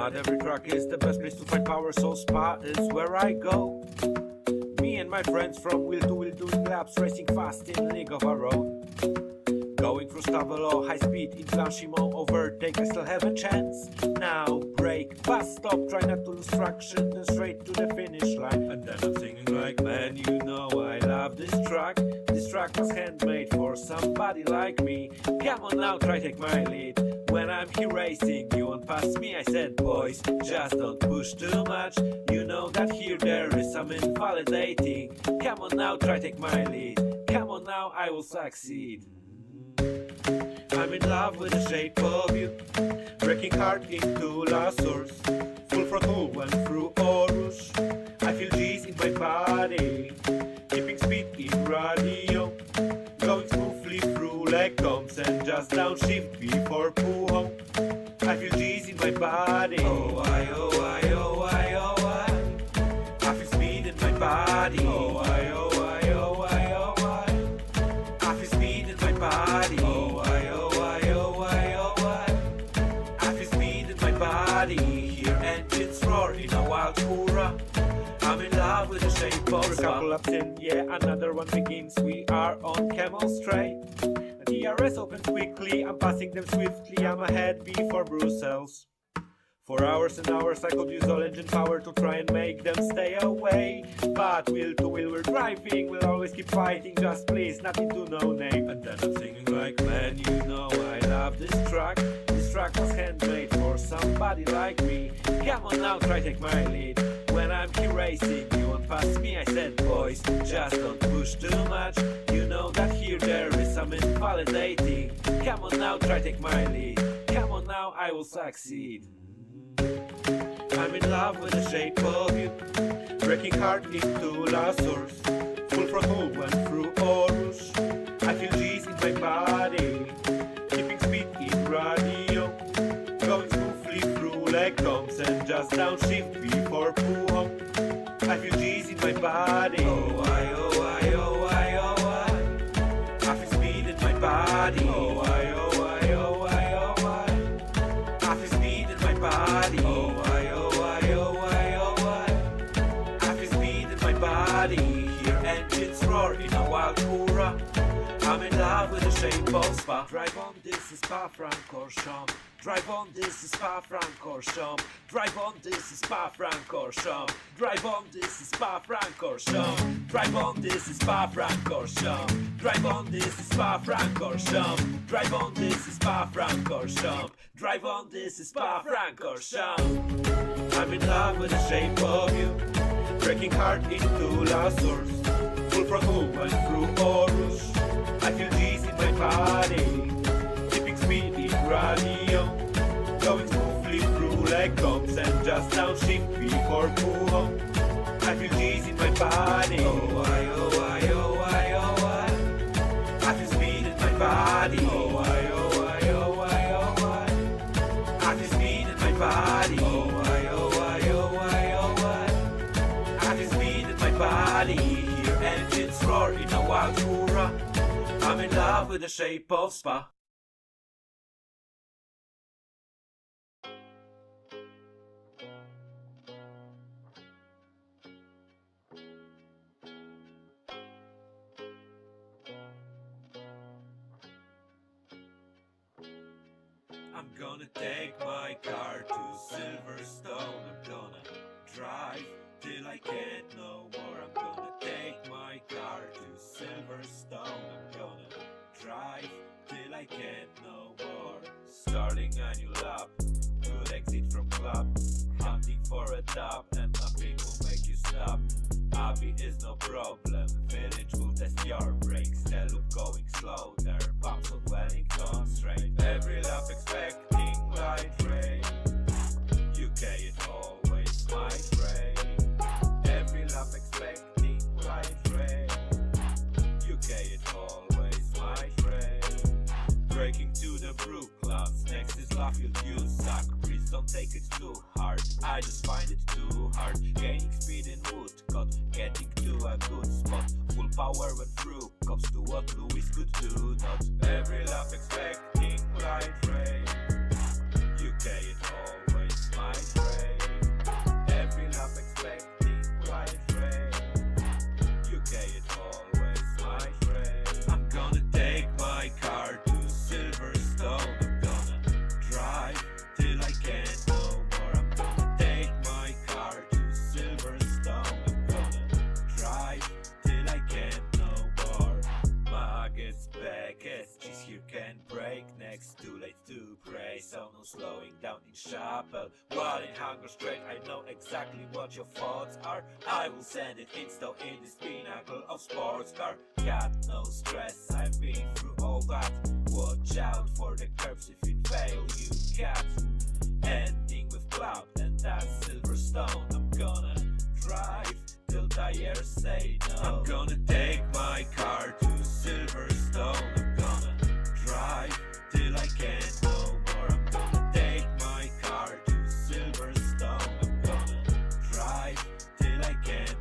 But every track is the best place to find power, so Spa is where I go. Me and my friends from wheel to wheel doing laps, racing fast in league of our own. Going through stubble or high speed in Blanchimont, overtake, I still have a chance. Now brake, bus stop, try not to lose traction, then straight to the finish line. And then I'm singing like, man, you know I love this track. This track was handmade for somebody like me. Come on now, try take my lead. When I'm here racing, you won't pass me. I said, boys, just don't push too much. You know that here there is some invalidating. Come on now, try take my lead. Come on now, I will succeed. I'm in love with the shape of you, breaking hard into La Source. Full throttle went through Orus. I feel G's in my body, keeping speed in radio, going smoothly through leg comps and just downshift before pull. I feel G's in my body. Oh I, oh I, oh I, oh I. I feel speed in my body. Oh I, oh I, oh I, oh I. I feel speed in my body. Oh I, oh I, oh I, oh I. I feel speed in my body. Hear engines roar in a wild hurrah. I'm in love with the shape of a couple laps in, yeah, another one begins. We are on Camel Straight. The DRS opens quickly, I'm passing them swiftly. I'm ahead before Brussels. For hours and hours I could use all engine power to try and make them stay away. But wheel to wheel we're driving, we'll always keep fighting, just please, nothing to no name. And then I'm singing like, man, you know I love this track. This track was handmade for somebody like me. Come on now, try take my lead. When I'm here racing, you won't pass me. I said, boys, just don't push too much. You know that here there is some invalidating. Come on now, try take my lead. Come on now, I will succeed. I'm in love with the shape of you, breaking hard into La Source. Full throttle went through Orus. I feel G's in my body, keeping speed in radio, going smoothly through leg comps and just downshift before pull. I feel G's in my body. Oh I, oh I, oh I, oh I. I feel speed in my body. Oh I, oh I, oh I, oh I. I feel speed in my body. Oh I, oh I, oh I, oh I. I feel speed in my body. Hear engines roar in a wild hurrah. I'm in love with the shape of Spa. Drive on, this is Spa-Francorchamps. Drive on, this is Spa-Francorchamps. Drive on, this is Spa-Francorchamps. Drive on, this is Spa-Francorchamps. Drive on, this is Spa-Francorchamps. Drive on, this is Spa-Francorchamps. Drive on, this is Spa-Francorchamps. Drive on, this is Spa-Francorchamps. I'm in love with the shape of you, breaking hard into La Source. Full throttle went through Orus. I feel G's in my body, keeping speed in radio, going smoothly through leg comps and just downshift before pull. I feel G's in my body. Oh I, oh I, oh I, oh I. I feel speed in my body. Oh I, oh I, oh I, oh I. I feel speed in my body. Oh I, oh I, oh I, oh I. I feel speed in my body. Hear engines roar in a wild hurrah. I'm in love with the shape of Spa. I'm gonna take my car to Silverstone. I'm gonna drive till I can't no more. I'm gonna take my car to Silverstone. I'm gonna drive till I can't no more. Starting a new lap, good exit from club, hunting for a dub, and nothing will make you stop. Abbey is no problem, village will test your brakes. The loop going slow, there bumps on Wellington straight. Every lap expecting light rain, UK it always might rain. Every lap expecting light rain, UK it always might rain. Breaking to the brook clouds, next is Laffield, you suck. Please don't take it too hard, I just find it too hard. Gaining speed in Woodcut, getting to a good spot. Full power went through, cops to what Lewis could do not. Every lap expecting light rain, UK it always might rain. next, too late to pray, so no slowing down in chapel. While in hunger straight, I know exactly what your thoughts are. I will send it install in this pinnacle of sports car. Got no stress, I've been through all that. Watch out for the curbs, if it fail you got. Ending with club, and that's Silverstone. I'm gonna drive till tires say no. I'm gonna take my car to Silverstone. I'm gonna drive till I can't no more. I'm gonna take my car to Silverstone. I'm gonna drive till I can't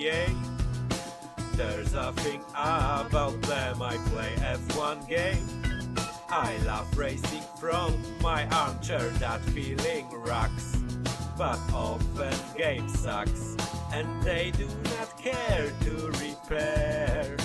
yay. There's a thing about them, I play F1 game. I love racing from my armchair, that feeling rocks. But often game sucks, and they do not care to repair.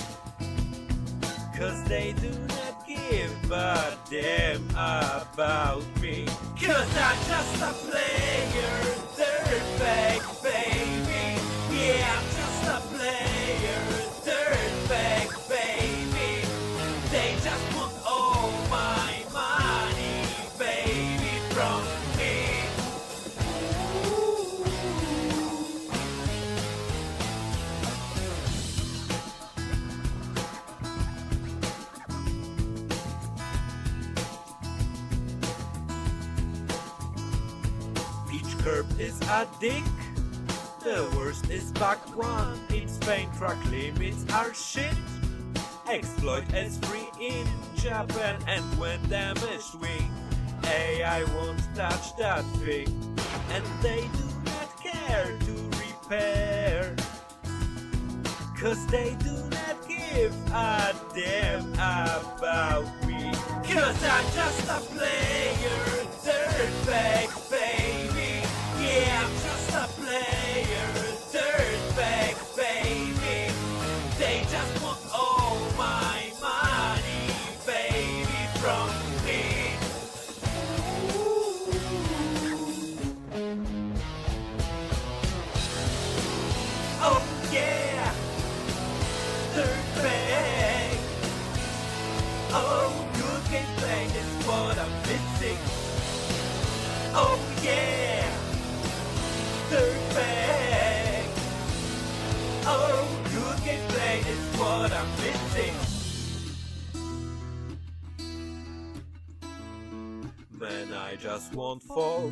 'Cause they do not give a damn about me. 'Cause I'm just a player, dirtbag baby. Yeah, I'm just a player, dirtbag baby. They just want all my money, baby, from me. Each curb is a dick. The worst is back one. Its paint truck limits are shit. Exploit S3 in Japan, and when damaged wing, AI won't touch that thing, and they do not care to repair. 'Cause they do not give a damn about me. 'Cause I'm just a player, dirtbag baby. Yeah, I'm just a player, dirtbag baby. They just want all my money, baby, from me. Oh yeah, dirtbag. Oh, good gameplay is what I'm missing. Oh yeah, dirtbag. Oh, good gameplay is what I'm missing. Man, I just won't fall.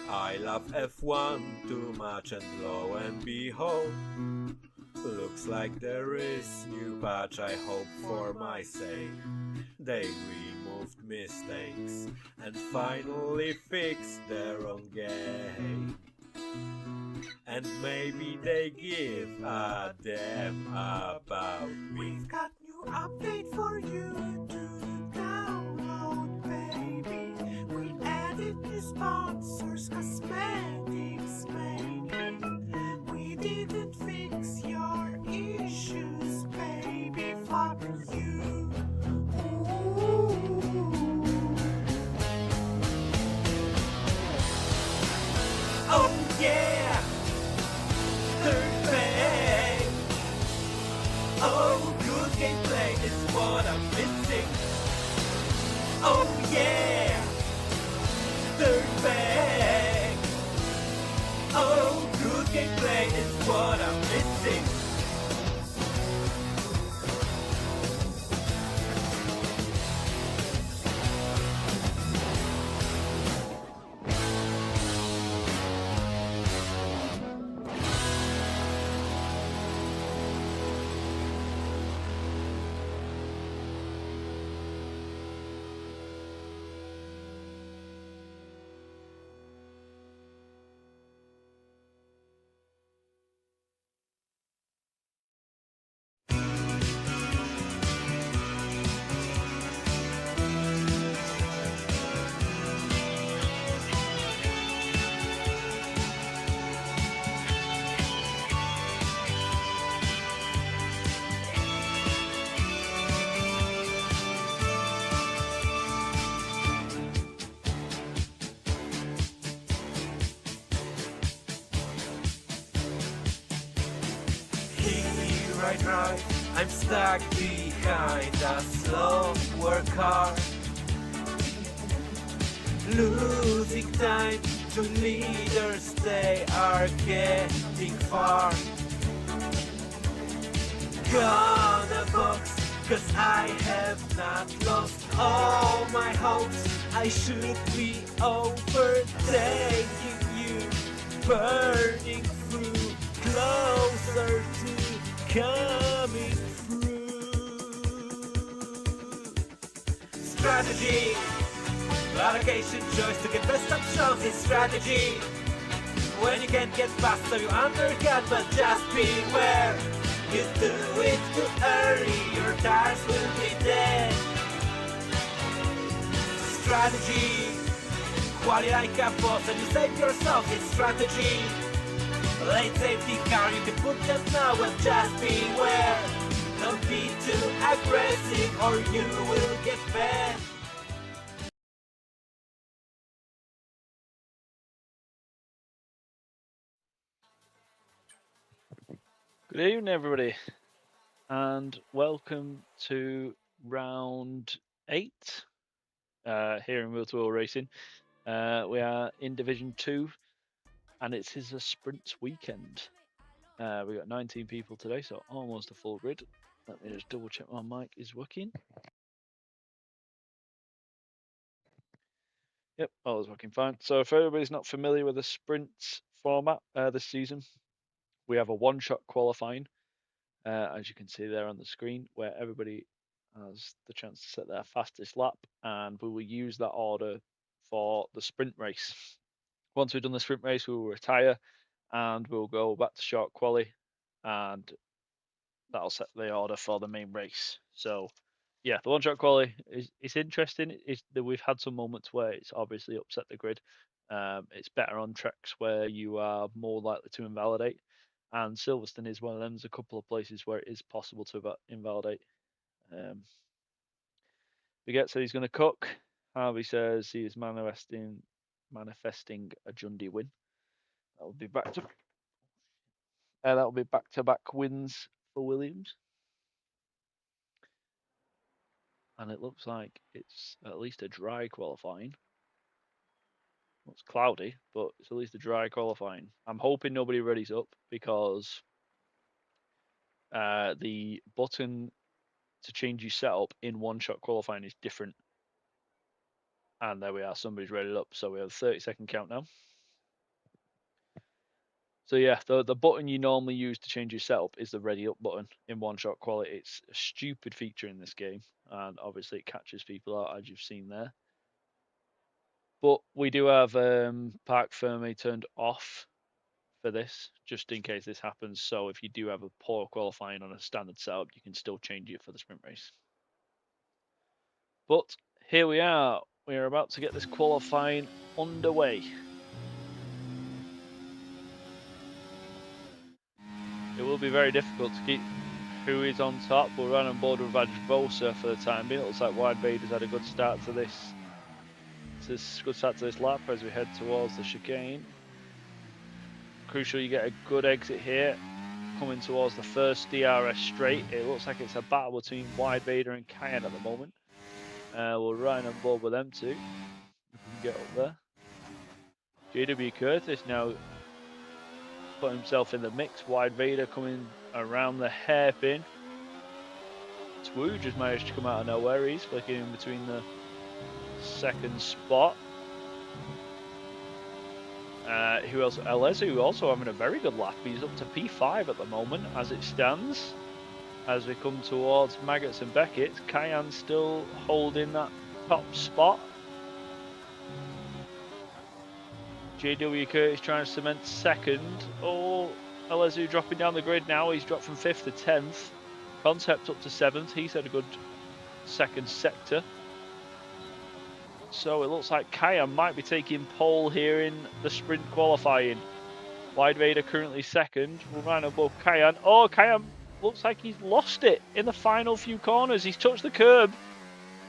I love F1 too much, and lo and behold, looks like there is new patch. I hope for my sake they removed mistakes and finally fixed their own game. And maybe they give a damn about me. We've got new update for you to download, baby. We added new sponsors, cosmetics, maybe. We didn't fix your issues, baby. Fuck you. Ooh. Oh yeah, dirtbag. Oh, good gameplay is what I'm missing. Oh yeah, dirtbag. Oh, good gameplay is what I'm missing. Right, I'm stuck behind a slower car, losing time to leaders, they are getting far. Gonna box, 'cause I have not lost all my hopes. I should be overtaking you, burning through, closer to coming through. Strategy, allocation, choice to get best options is strategy. When you can't get past, so you undercut, but just beware. You do it too early, your tires will be dead. Strategy, quality like a boss, and you save yourself, it's strategy. Late safety car, you can put them now, but just beware. Don't be too aggressive or you will get banned. Good evening, everybody, and welcome to round 8 here in Wheel-to-Wheel Racing. We are in Division 2, and it is a sprint weekend. We got 19 people today, so almost a full grid. Let me just double check my mic is working. Yep, all is working fine. So if everybody's not familiar with the sprint format this season, we have a one-shot qualifying, as you can see there on the screen, where everybody has the chance to set their fastest lap, and we will use that order for the sprint race. Once we've done the sprint race, we will retire and we'll go back to short quali, and that'll set the order for the main race. So yeah, the one shot quali is interesting. Is that we've had some moments where it's obviously upset the grid. It's better on tracks where you are more likely to invalidate, and Silverstone is one of them. There's a couple of places where it is possible to invalidate. Biget said he's going to cook. Harvey says he is manifesting a Jundy win. That will be back to back wins for Williams. And it looks like it's at least a dry qualifying. Well, it's cloudy, but it's at least a dry qualifying. I'm hoping nobody readies up because the button to change your setup in one shot qualifying is different. And there we are, somebody's readied up. So we have a 30-second count now. So yeah, the button you normally use to change your setup is the ready up button in one shot quality. It's a stupid feature in this game, and obviously it catches people out, as you've seen there. But we do have Park Ferme turned off for this, just in case this happens. So if you do have a poor qualifying on a standard setup, you can still change it for the sprint race. But here we are. We are about to get this qualifying underway. It will be very difficult to keep who is on top. We'll run on board with Vajvosa for the time being. It looks like Wide Vader's had a good start to this. Good start to this lap as we head towards the chicane. Crucial you get a good exit here. Coming towards the first DRS straight. It looks like it's a battle between Wide Vader and Cayenne at the moment. We'll run on board with them two. If we can get up there. JW Curtis now put himself in the mix. Wide Vader coming around the hairpin. Twoo just managed to come out of nowhere. He's flicking in between the second spot. Who else? Elezu also having a very good lap. He's up to P5 at the moment as it stands. As we come towards Maggots and Beckett, Cayenne still holding that top spot. JW Curtis trying to cement second. Oh, Elezu dropping down the grid now. He's dropped from 5th to 10th. Concept up to 7th. He's had a good second sector. So it looks like Cayenne might be taking pole here in the sprint qualifying. Wide Vader currently second. We'll run above Cayenne. Oh, Cayenne looks like he's lost it in the final few corners. He's touched the curb.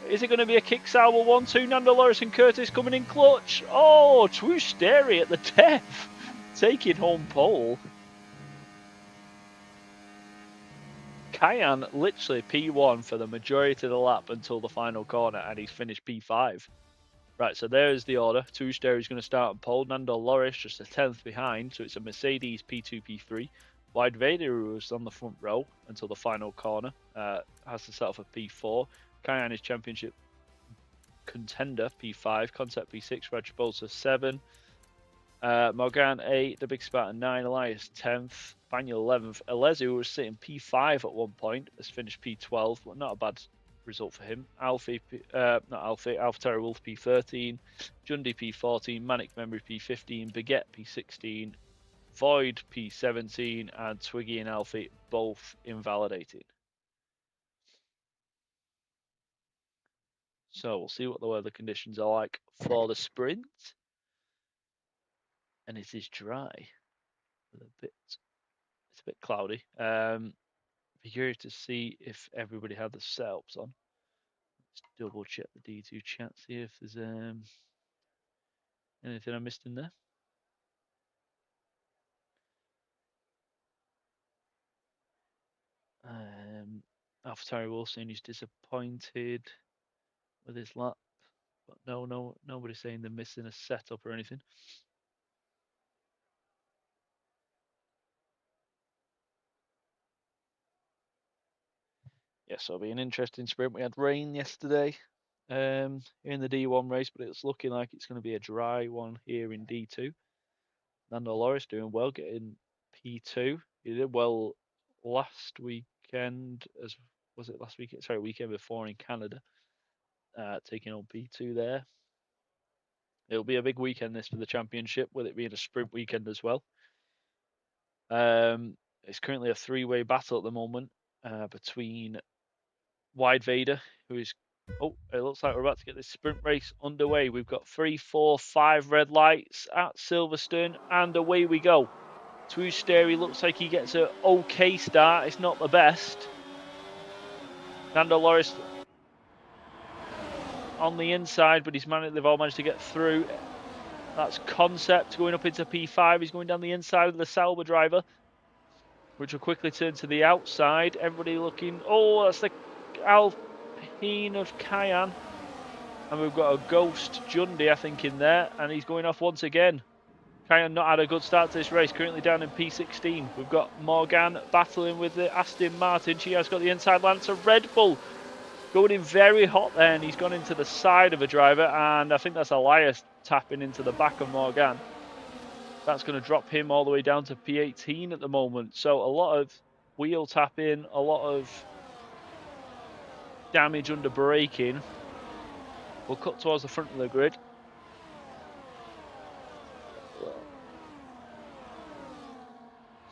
Is it going to be a kick salvo 1-2? Nando Loris and Curtis coming in clutch. Oh, True Stary at the death. Taking home pole. Cayenne literally P1 for the majority of the lap until the final corner, and he's finished P5. Right, so there's the order. True Stary is going to start on pole. Nando Loris just a 10th behind, so it's a Mercedes P2, P3. Wide Vader, who was on the front row until the final corner, has to set off a P4. Cayenne is championship contender, P5. Concept P6. Rajbosa 7. Morgan 8. The Big Spartan 9. Elias 10th. Baniel 11th. Elezu, who was sitting P5 at one point, has finished P12, but not a bad result for him. Alfie, Alpha Terror Wolf P13. Jundy P14. Manic Memory P15. Baguette P16. Void P17 and Twiggy and Alfie both invalidated. So we'll see what the weather conditions are like for the sprint. And it is dry. It's a bit cloudy. Be curious to see if everybody had the setups on. Let's double check the D2 chat, see if there's anything I missed in there. AlphaTauri Wilson is disappointed with his lap, but nobody's saying they're missing a setup or anything. Yeah, so it'll be an interesting sprint. We had rain yesterday in the D1 race, but it's looking like it's going to be a dry one here in D2. Nando Loris doing well, getting P2. He did well last weekend, as was it last weekend? Sorry, weekend before in Canada, taking on P2 there. It'll be a big weekend this for the championship, with it being a sprint weekend as well. It's currently a three-way battle at the moment between Wide Vader, who is... Oh, it looks like we're about to get this sprint race underway. We've got 3, 4, 5 red lights at Silverstone, and away we go. Twosteri looks like he gets an okay start. It's not the best. Nando Loris on the inside, but they've all managed to get through. That's Concept going up into P5. He's going down the inside of the Sauber driver, which will quickly turn to the outside. Everybody looking... Oh, that's the Alpine of Cayenne. And we've got a Ghost Jundy, I think, in there. And he's going off once again. Cayenne not had a good start to this race, currently down in P16. We've got Morgan battling with the Aston Martin. She has got the inside line to Red Bull. Going in very hot there, and he's gone into the side of a driver. And I think that's Elias tapping into the back of Morgan. That's going to drop him all the way down to P18 at the moment. So a lot of wheel tapping, a lot of damage under braking. We'll cut towards the front of the grid.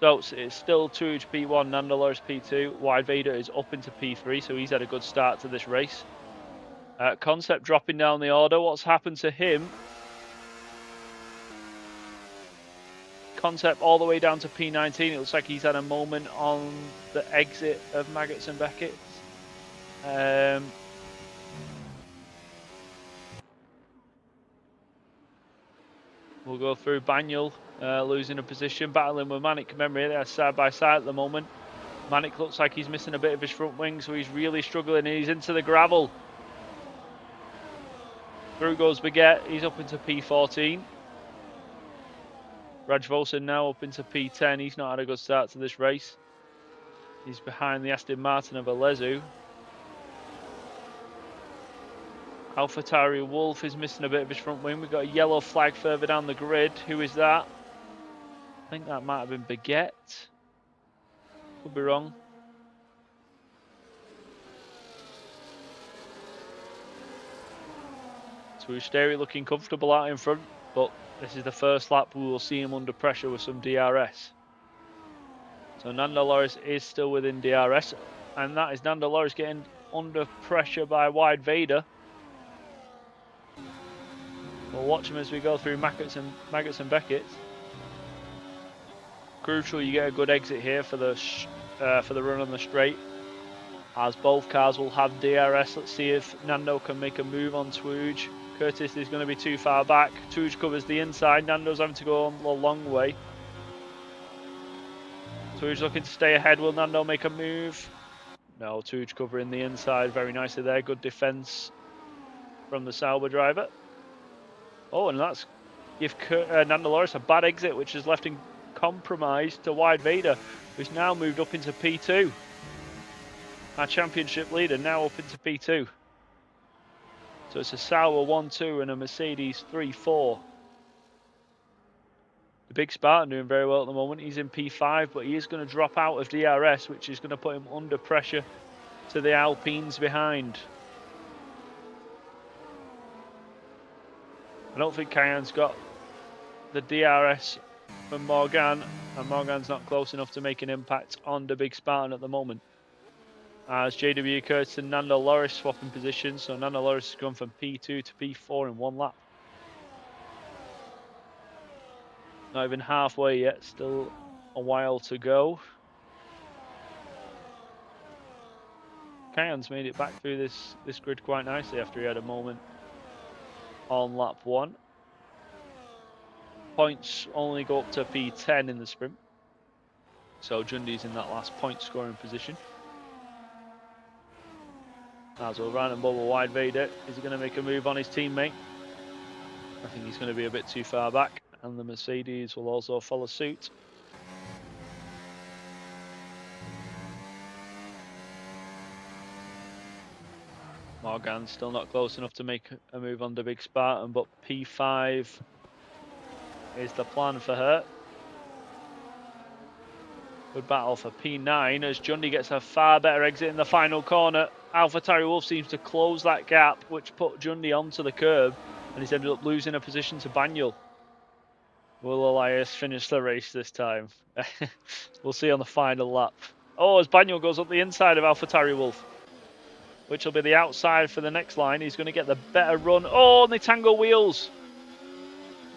So it's still Tuj P1, Nando Loris P2. Wide Vader is up into P3, so he's had a good start to this race. Concept dropping down the order. What's happened to him? Concept all the way down to P19. It looks like he's had a moment on the exit of Maggots and Beckett. We'll go through Banyul, losing a position, battling with Manic Memory. They're side by side at the moment. Manic looks like he's missing a bit of his front wing, so he's really struggling, and he's into the gravel. Through goes Baguette, he's up into P14. Raj Volson now up into P10. He's not had a good start to this race. He's behind the Aston Martin of Alezu. AlphaTauri Wolf is missing a bit of his front wing. We've got a yellow flag further down the grid. Who is that? I think that might have been Baguette. Could be wrong. Twosteri looking comfortable out in front, but this is the first lap. We will see him under pressure with some DRS. So Nando Loris is still within DRS, and that is Nando Loris getting under pressure by Wide Vader. We'll watch him as we go through Maggots and Beckett. Crucial you get a good exit here for the run on the straight, as both cars will have DRS. Let's see if Nando can make a move on Twooge. Curtis is going to be too far back. Twooge covers the inside. Nando's having to go a long way. Twooge looking to stay ahead. Will Nando make a move? No, Twooge covering the inside very nicely there. Good defence from the Sauber driver. Oh, and that's give Nando Loris a bad exit, which has left him compromised to Wide Vader, who's now moved up into P2. Our championship leader now up into P2. So it's a Sauber 1-2 and a Mercedes 3-4. The Big Spartan doing very well at the moment. He's in P5, but he is going to drop out of DRS, which is going to put him under pressure to the Alpines behind. I don't think Cayenne's got the DRS from Morgan, and Morgan's not close enough to make an impact on the big Spartan at the moment. As JW Curtis and Nando Loris swapping positions, so Nando Loris has gone from P2 to P4 in 1 lap. Not even halfway yet, still a while to go. Kayan's made it back through this grid quite nicely after he had a moment on lap 1. Points only go up to P10 in the sprint. So Jundi's in that last point scoring position. As well, Ryan and Bubba wide Vader. Is he going to make a move on his teammate? I think he's going to be a bit too far back, and the Mercedes will also follow suit. Morgan's still not close enough to make a move on the big Spartan, but P5 is the plan for her. Good battle for P9 as Jundi gets a far better exit in the final corner. AlphaTauri Wolf seems to close that gap, which put Jundi onto the curb, and he's ended up losing a position to Banyul. Will Elias finish the race this time? We'll see on the final lap. Oh, as Banyul goes up the inside of AlphaTauri Wolf, which will be the outside for the next line. He's going to get the better run. Oh, and they tangle wheels.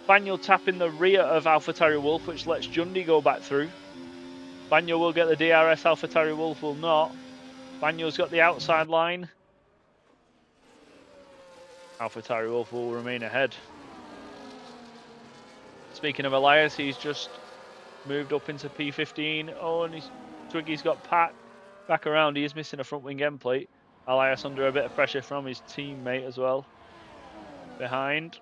Banyul tapping the rear of AlphaTauri Wolf, which lets Jundi go back through. Banyul will get the DRS, AlphaTauri Wolf will not. Banyul's got the outside line. AlphaTauri Wolf will remain ahead. Speaking of Elias, he's just moved up into P15. Oh, and Twiggy's got Pat back around. He is missing a front wing end plate. Elias under a bit of pressure from his teammate as well. Behind.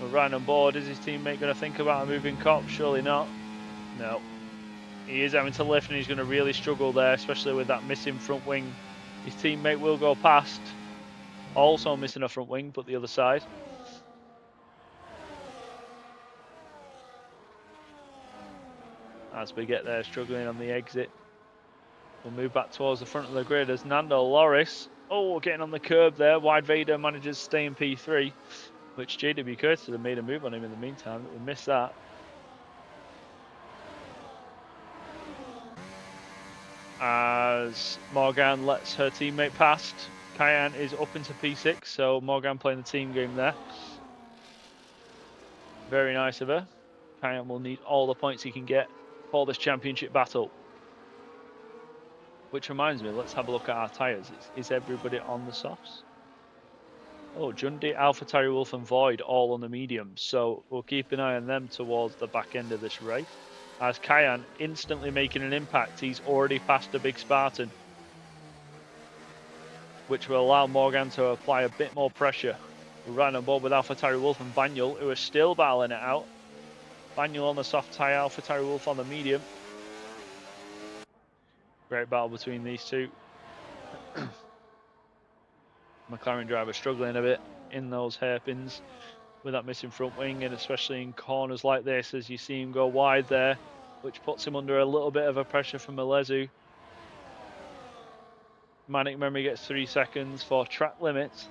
We're right on board. Is his teammate going to think about a moving cop? Surely not. No. He is having to lift and he's going to really struggle there, especially with that missing front wing. His teammate will go past. Also missing a front wing, but the other side. As we get there, struggling on the exit. We'll move back towards the front of the grid as Nando Loris. Oh, getting on the curb there. Wide Vader manages to stay in P3, which JW Curtis have made a move on him in the meantime. We missed that. As Morgan lets her teammate past. Cayenne is up into P6, so Morgan playing the team game there. Very nice of her. Cayenne will need all the points he can get for this championship battle. Which reminds me, let's have a look at our tyres. Is everybody on the softs? Oh, Jundi, AlphaTauri Wolf and Void all on the mediums, so we'll keep an eye on them towards the back end of this race. As Cayenne instantly making an impact, he's already passed the big Spartan, which will allow Morgan to apply a bit more pressure. We're right on board with AlphaTauri Wolf and Banyul, who are still battling it out. Banyul on the soft tyre, AlphaTauri Wolf on the medium. Great battle between these two. McLaren driver struggling a bit in those hairpins with that missing front wing, and especially in corners like this as you see him go wide there, which puts him under a little bit of a pressure from Alezu. Manic Memory gets 3 seconds for track limits.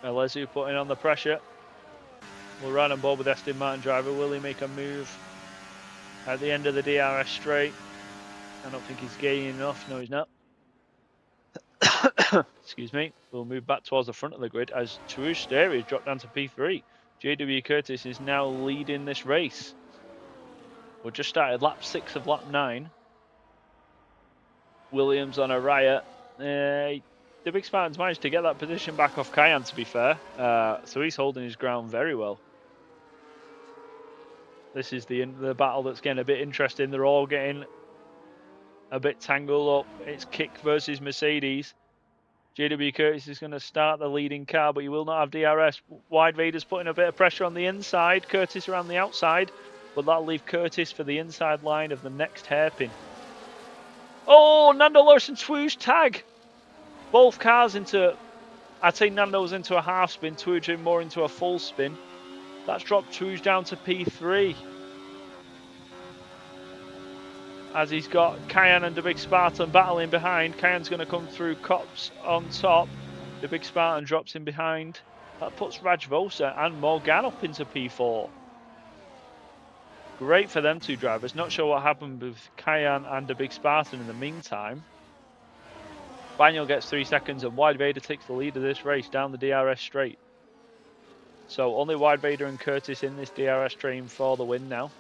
Alezu putting on the pressure. We're right on board with Aston Martin driver. Will he make a move at the end of the DRS straight? I don't think he's gaining enough. No, he's not. Excuse me. We'll move back towards the front of the grid as Tourouge Stereo dropped down to P3. JW Curtis is now leading this race. We've just started lap 6 of lap 9. Williams on a riot. The big Spartans managed to get that position back off Cayenne, to be fair. So he's holding his ground very well. This is the battle that's getting a bit interesting. They're all getting a bit tangled up. It's Kick versus Mercedes. JW Curtis is going to start the leading car, but he will not have DRS. Wide Vader's putting a bit of pressure on the inside. Curtis around the outside, but that'll leave Curtis for the inside line of the next hairpin. Oh, Nando Loris and Twooge tag. Both cars into, I'd say Nando's into a half spin, Twooge more into a full spin. That's dropped Twooge down to P3. As he's got Cayenne and the big Spartan battling behind. Cayenne's going to come through Cops on top. The big Spartan drops in behind. That puts Rajvosa and Morgan up into P4. Great for them two drivers. Not sure what happened with Kayan and the Big Spartan in the meantime. Banyol gets 3 seconds and Wide Vader takes the lead of this race down the DRS straight. So only Wide Vader and Curtis in this DRS train for the win now.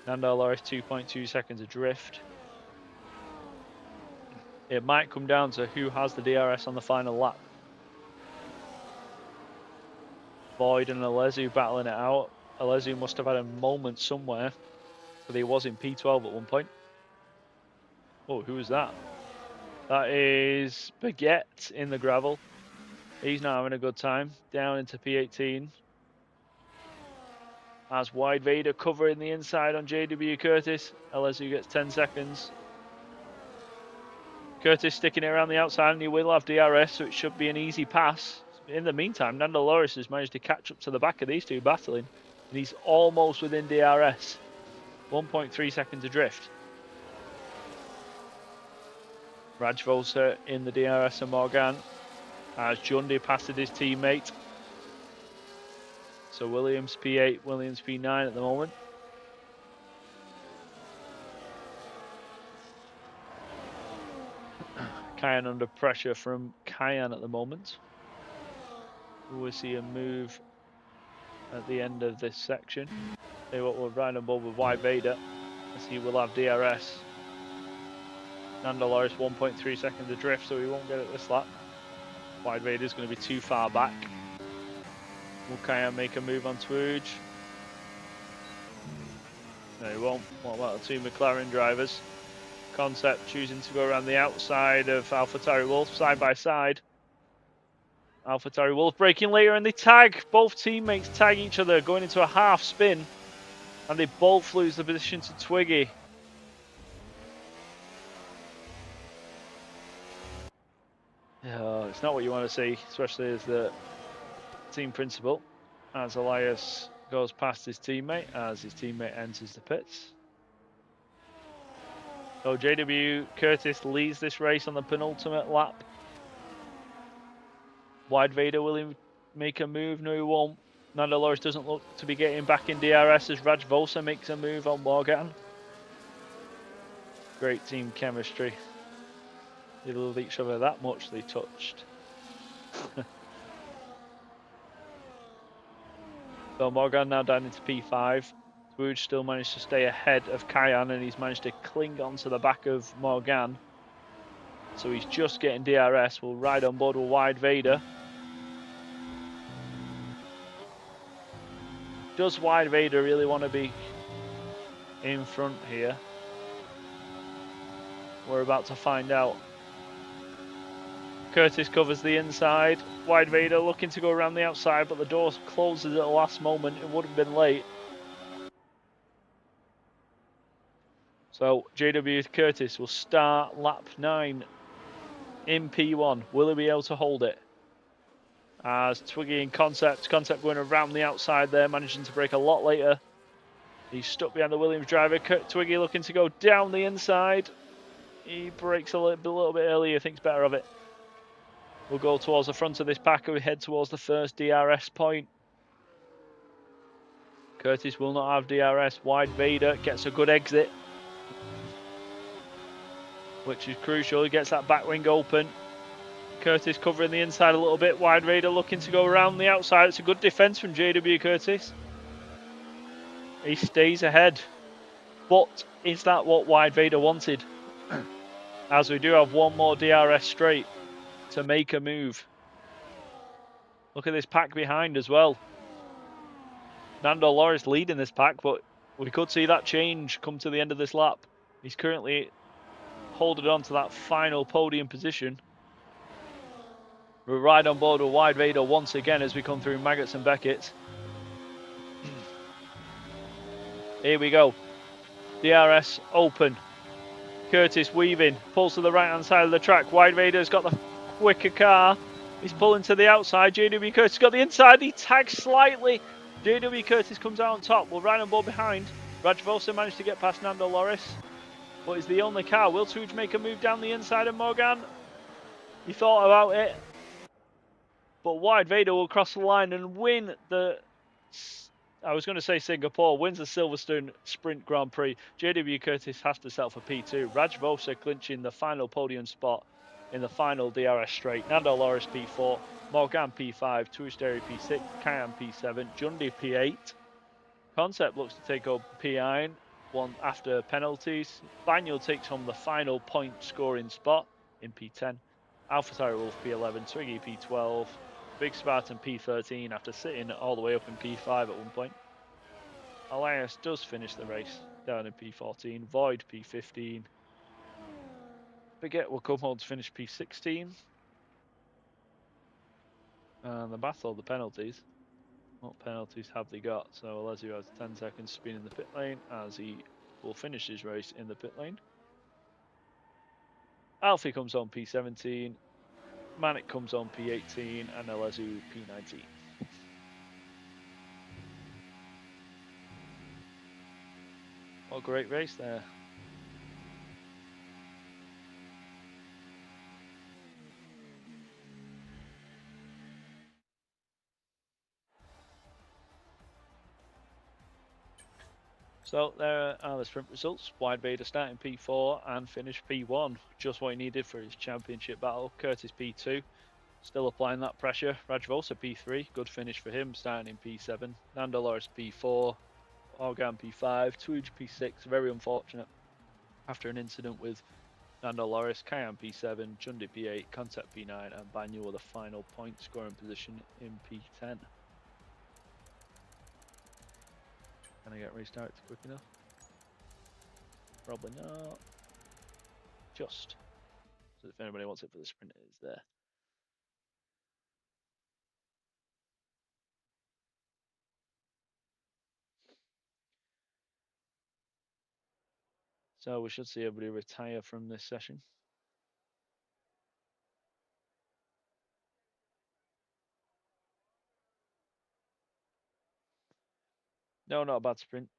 Nando Loris 2.2 seconds adrift. It might come down to who has the DRS on the final lap. Boyd and Alezu battling it out. Alezu must have had a moment somewhere, but he was in P12 at one point. Oh, who is that? That is Baguette in the gravel. He's not having a good time. Down into P18. As Wide Vader covering the inside on JW Curtis. Alezu gets 10 seconds. Curtis sticking it around the outside, and he will have DRS, so it should be an easy pass. In the meantime, Nando Loris has managed to catch up to the back of these two battling, and he's almost within DRS. 1.3 seconds adrift. Rajvosa in the DRS and Morgan as Jundi passes his teammate. So Williams P8, Williams P9 at the moment. Kayan under pressure from Kayan at the moment. We see a move at the end of this section. They will ride on board with Wide Vader as he will have DRS. Nando Loris 1.3 seconds adrift, so he won't get it this lap. Wide Vader is going to be too far back. Will Kayan make a move on Twooge? No, he won't. What about the two McLaren drivers? Concept choosing to go around the outside of AlphaTauri Wolf, side by side. AlphaTauri Wolf breaking later and they tag. Both teammates tag each other going into a half spin. And they both lose the position to Twiggy. Oh, it's not what you want to see, especially as the team principal. As Elias goes past his teammate, as his teammate enters the pits. So JW Curtis leads this race on the penultimate lap. Wide Vader, will he make a move? No, he won't. Nando Loris doesn't look to be getting back in DRS as Rajvosa makes a move on Morgan. Great team chemistry. They love each other that much they touched. So Morgan now down into P5. Twooge still managed to stay ahead of Kayan and he's managed to cling onto the back of Morgan. So he's just getting DRS. We'll ride on board with Wide Vader. Does Wide Vader really want to be in front here? We're about to find out. Curtis covers the inside. Wide Vader looking to go around the outside, but the door closes at the last moment. It would have been late. So JW Curtis will start lap 9 in P1. Will he be able to hold it? As Twiggy and Concept going around the outside there, managing to break a lot later. He's stuck behind the Williams driver. Twiggy looking to go down the inside. He breaks a little bit early. He thinks better of it. We'll go towards the front of this pack and we head towards the first DRS point. Curtis will not have DRS. Wide Vader gets a good exit, which is crucial. He gets that back wing open. Curtis covering the inside a little bit. Wide Vader looking to go around the outside. It's a good defense from JW Curtis. He stays ahead. But is that what Wide Vader wanted? As we do have one more DRS straight to make a move. Look at this pack behind as well. Nando Loris leading this pack, but we could see that change come to the end of this lap. He's currently holding on to that final podium position. We'll ride on board with Wide Vader once again as we come through Maggots and Beckett. Here we go. DRS open. Curtis weaving, pulls to the right hand side of the track. Wide Vader's got the quicker car. He's pulling to the outside. JW Curtis got the inside. He tags slightly. JW Curtis comes out on top. We'll ride on board behind. Rajvosa managed to get past Nando Loris, but he's the only car. Will Twooge make a move down the inside of Morgan? He thought about it. But Wide Vader will cross the line and win the... I was going to say Singapore, wins the Silverstone Sprint Grand Prix. JW Curtis has to settle for P2. Raj Vosa clinching the final podium spot in the final DRS straight. Nando Loris P4, Morgan P5, Tuisteri P6, Kayan P7, Jundi P8. Concept looks to take over P9 one after penalties. Banyul takes home the final point scoring spot in P10. AlphaTauri Wolf P11, Twiggy P12, Big Spartan P13 after sitting all the way up in P5 at one point. Elias does finish the race down in P14, Void P15. Bigot will come home to finish P16. And the battle of the penalties. What penalties have they got? So Alessio has 10 seconds spin in the pit lane as he will finish his race in the pit lane. Alfie comes on P17, Manic comes on P18, and Alessio P19. What a great race there. So there are the sprint results. Wide Vader starting P4 and finished P1. Just what he needed for his championship battle. Curtis P2, still applying that pressure. Rajvosa P3, good finish for him, starting in P7. Nando Loris P4, Organ P5, Twitch P6, very unfortunate. After an incident with Nando Loris, Kayan P7, Jundi P8, Concept P9, and Banyu with the final point scoring position in P10. Can I get restarted quick enough? Probably not. Just. So if anybody wants it for the sprint, it is there. So we should see everybody retire from this session. No, not a bad sprint.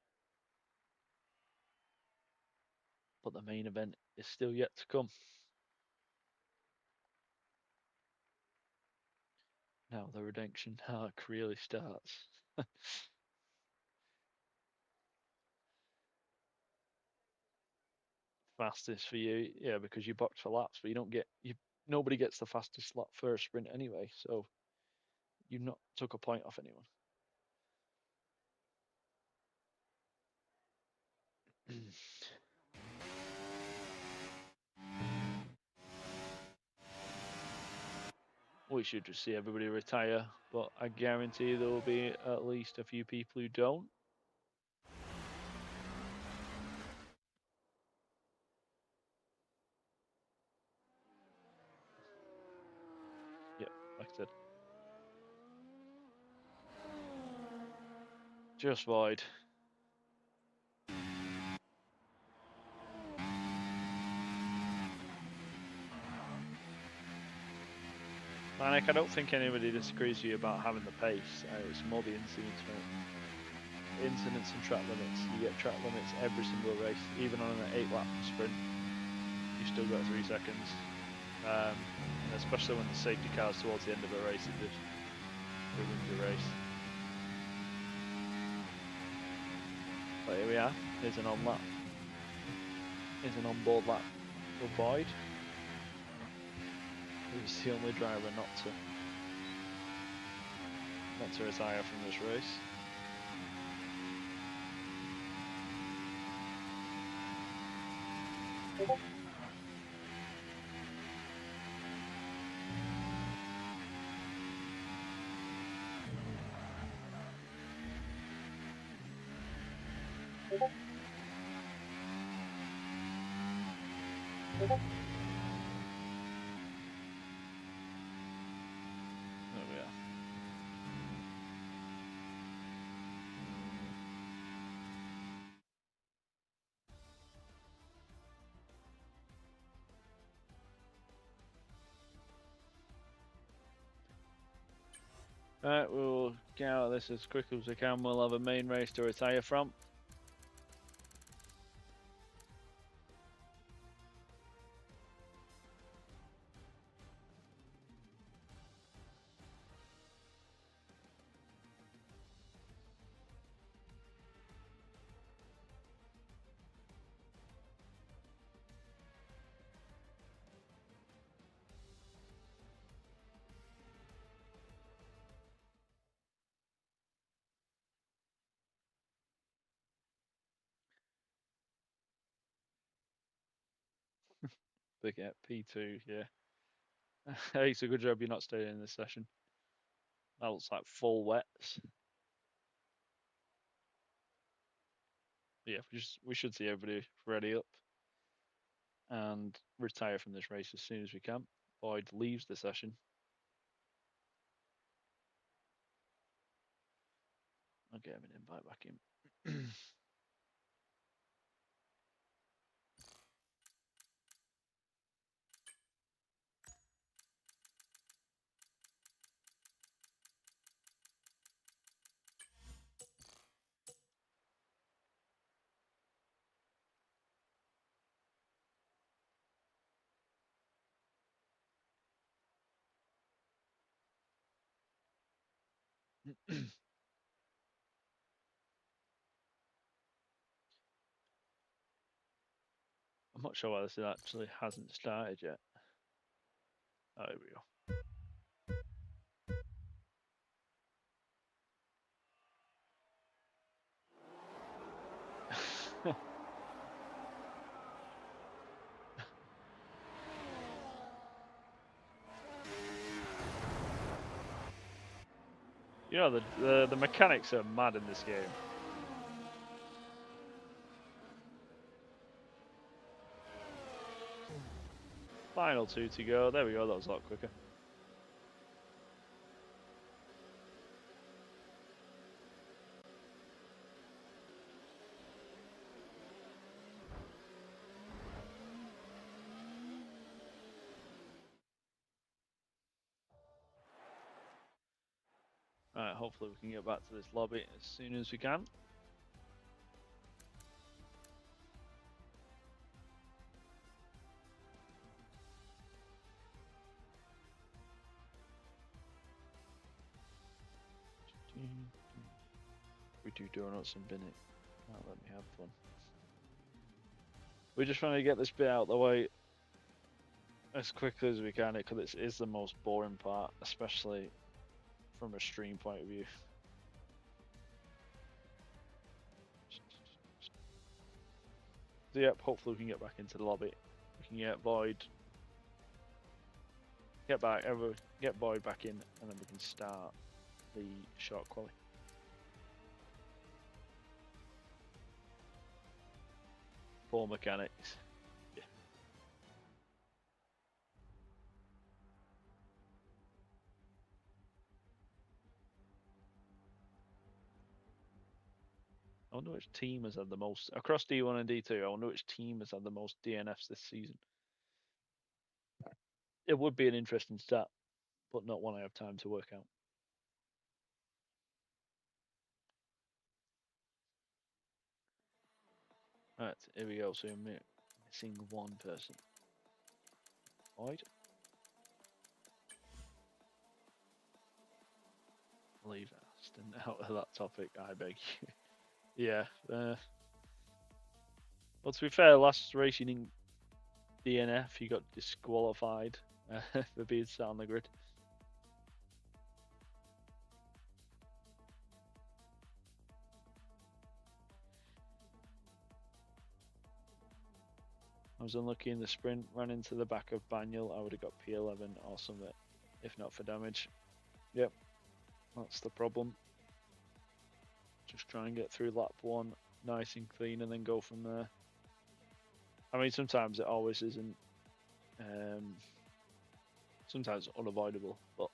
But the main event is still yet to come. Now the redemption arc really starts. Fastest for you, yeah, because you box for laps, but you don't get nobody gets the fastest lap for a sprint anyway, so you've not took a point off anyone. We should just see everybody retire, but I guarantee there will be at least a few people who don't. Yep, like I said. Just Void. Manic, I don't think anybody disagrees with you about having the pace. It's more the incidents, mate. Incidents and track limits. You get track limits every single race, even on an 8-lap sprint. You still got 3 seconds. And especially when the safety cars towards the end of a race, it just ruins the race. But here we are. Here's an on lap. Here's an onboard lap for Void. He's the only driver not to retire from this race. There we are. Right, we'll get out of this as quick as we can. We'll have a main race to retire from. topic yet. P2, yeah. Hey, it's a good job you're not staying in this session. That looks like full wets. Yeah, we should see everybody ready up and retire from this race as soon as we can. Boyd leaves the session. I'll get him an invite back in. I'm not sure why this actually hasn't started yet. Oh, here we go. You know, the mechanics are mad in this game. Final 2 to go. There we go. That was a lot quicker. Alright, hopefully we can get back to this lobby as soon as we can. We do donuts and bin it. That'll let me have fun. We're just trying to get this bit out of the way as quickly as we can, because it is the most boring part, especially from a stream point of view. So yep, hopefully we can get back into the lobby. We can get Void, get Void back in, and then we can start the short quali. Poor mechanics. Yeah. I wonder which team has had the most across D1 and D2. I wonder which team has had the most DNFs this season. It would be an interesting stat, but not one I have time to work out. Alright, here we go. So we're missing one person. Void. Leave Aston out of that topic, I beg you. Yeah. Well, to be fair, last race you didn't DNF, you got disqualified for being sat on the grid. I was unlucky in the sprint, ran into the back of Baniel. I would have got P11 or something, if not for damage. Yep, that's the problem. Just try and get through lap 1 nice and clean and then go from there. I mean, sometimes it always isn't. Sometimes unavoidable, but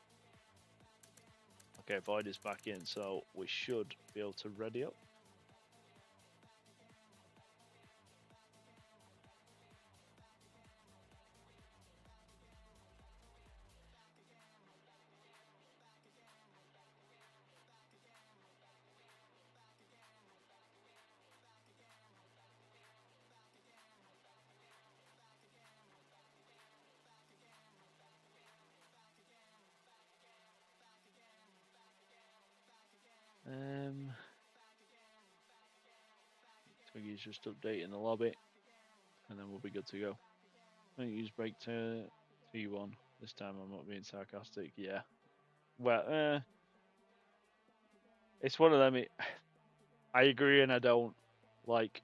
okay, Void is back in, so we should be able to ready up. Twiggy's just updating the lobby, and then we'll be good to go. I think use brake to T1. This time I'm not being sarcastic. Yeah. Well, it's one of them. I agree and I don't. Like,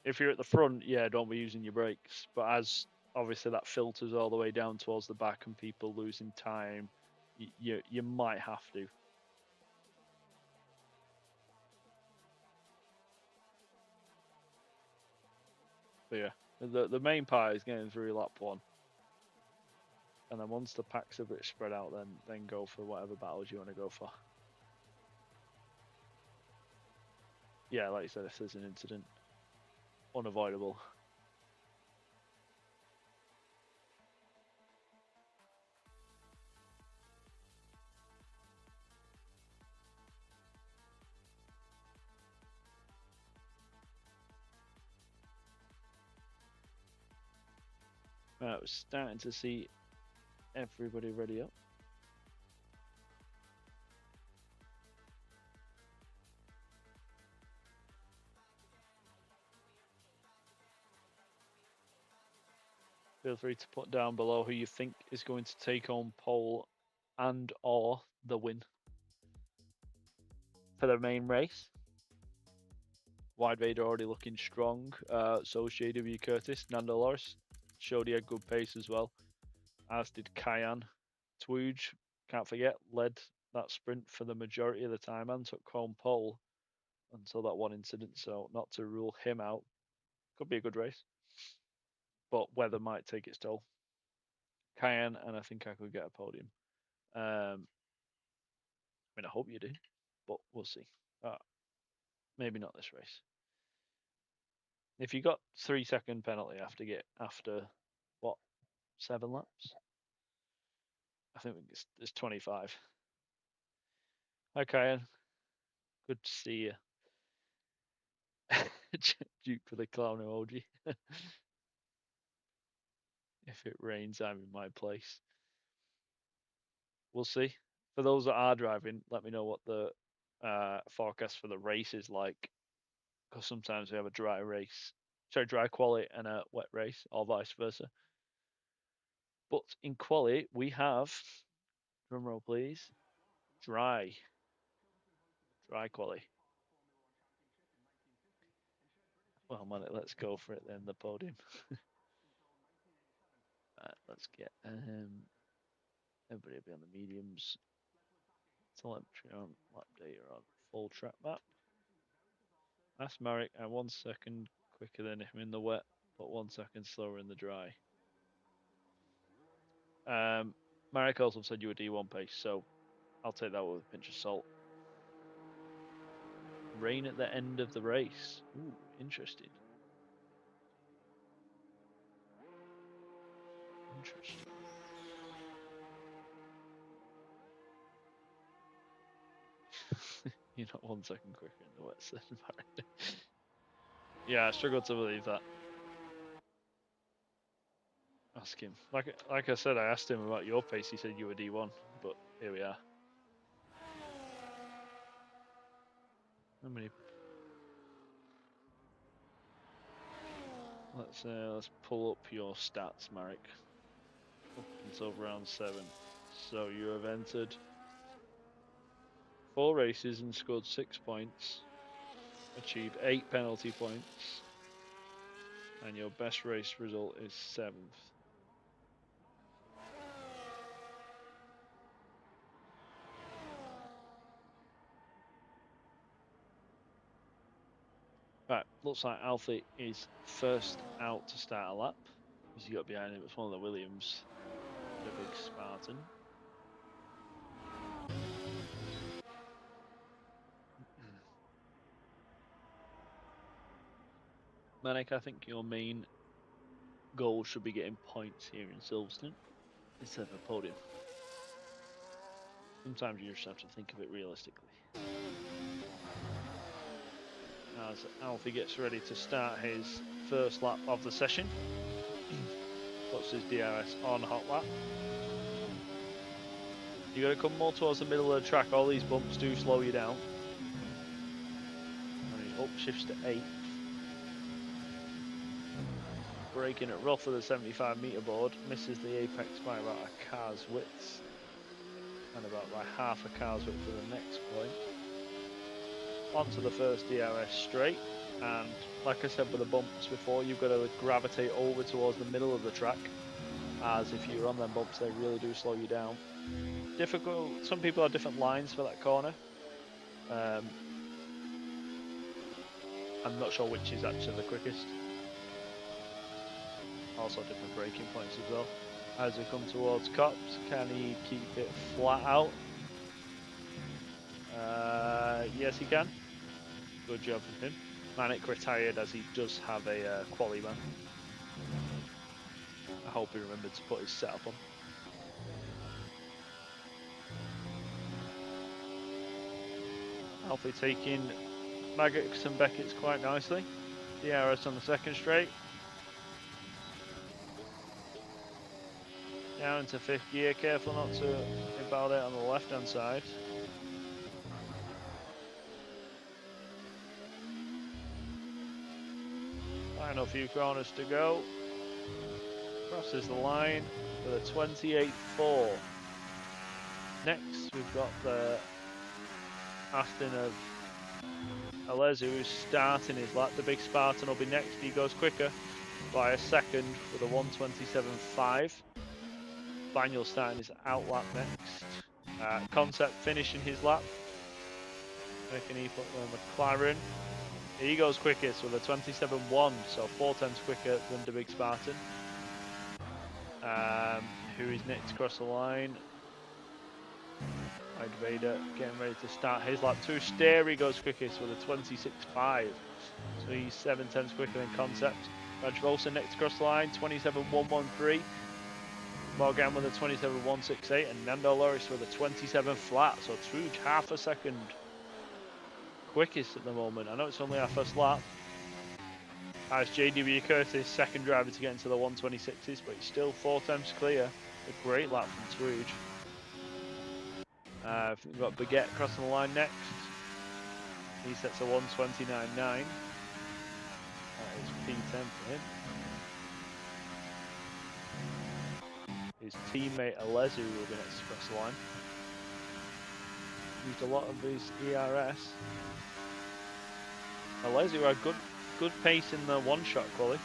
if you're at the front, yeah, don't be using your brakes. But as obviously that filters all the way down towards the back and people losing time, you might have to. But yeah, the main part is getting through lap 1. And then once the pack's a bit spread out, then go for whatever battles you want to go for. Yeah, like you said, if there's an incident, unavoidable. Right, we're starting to see everybody ready up. Feel free to put down below who you think is going to take home pole and or the win for the main race. Wide Vader already looking strong. So is JW Curtis. Nando Loris showed he had good pace as well, as did Kyan. Twooge, can't forget, led that sprint for the majority of the time and took home pole until that one incident. So not to rule him out. Could be a good race, but weather might take its toll. Kyan, and I think I could get a podium. I mean, I hope you do, but we'll see. Maybe not this race. If you got 3-second penalty after what, 7 laps? I think it's 25. Hi, Kyan. Good to see you. Duke for the clown emoji. If it rains, I'm in my place. We'll see. For those that are driving, let me know what the forecast for the race is like, because sometimes we have a dry quali and a wet race, or vice versa. But in quali, we have, drum roll please, dry quali. Well, man, let's go for it then, the podium. Right, let's get everybody be on the mediums. Telemetry on, lap data on, full track map. That's Marek at 1 second quicker than him in the wet, but 1 second slower in the dry. Marek also said you were D1 pace, so I'll take that with a pinch of salt. Rain at the end of the race. Ooh, interesting. Interesting. You're not 1 second quicker in the wet, said Marek. Yeah, I struggle to believe that. Ask him. Like I said, I asked him about your pace. He said you were D1, but here we are. How many? Let's pull up your stats, Marek. Up until round 7. So you have entered 4 races and scored 6 points. Achieved 8 penalty points, and your best race result is 7th. Right, looks like Alfie is first out to start a lap. As you got behind him, it's one of the Williams, the big Spartan. Manik, I think your main goal should be getting points here in Silverstone instead of a podium. Sometimes you just have to think of it realistically. As Alfie gets ready to start his first lap of the session, puts his DRS on hot lap. You got to come more towards the middle of the track. All these bumps do slow you down. And he upshifts to 8th. Braking it rough with a 75-metre board. Misses the apex by about a car's width. And about by half a car's width for the next point. Onto the first DRS straight. And like I said with the bumps before, you've got to gravitate over towards the middle of the track, as if you're on them bumps, they really do slow you down. Difficult. Some people have different lines for that corner. I'm not sure which is actually the quickest. Also different braking points as well. As we come towards Cops, can he keep it flat out? Yes, he can. Good job from him. Manic retired as he does have a quali man. I hope he remembered to put his setup on. Alfie taking Maggots and Beckett's quite nicely. DRS on the second straight. Down into fifth gear, careful not to about it on the left hand side. Final few corners to go. Crosses the line with a 28.4. Next we've got the Aston of Alezu, who's starting his lap. The big Spartan will be next. He goes quicker by a second with a 1:27.5. Daniel starting his out lap next. Concept finishing his lap. Making he put the McLaren. He goes quickest with a 27.1, so 4 times quicker than the big Spartan. Who is next across the line? Hyde Vader getting ready to start his lap. 2 Sterry goes quickest with a 26.5, so he's 7 tenths quicker than Concept. Raj Volson next across the line, 27.113. Morgan with a 27.168, and Nando Loris with a 27 flat, so 2.5 a second quickest at the moment. I know it's only our first lap. As JW Curtis, second driver to get into the 126s, but he's still 4 times clear. A great lap from Twooge. We've got Baguette crossing the line next. He sets a 1:29.9. That is P10 for him. His teammate Alezu will be next across the line. Used a lot of his ERS. Alezu had good pace in the one-shot quali.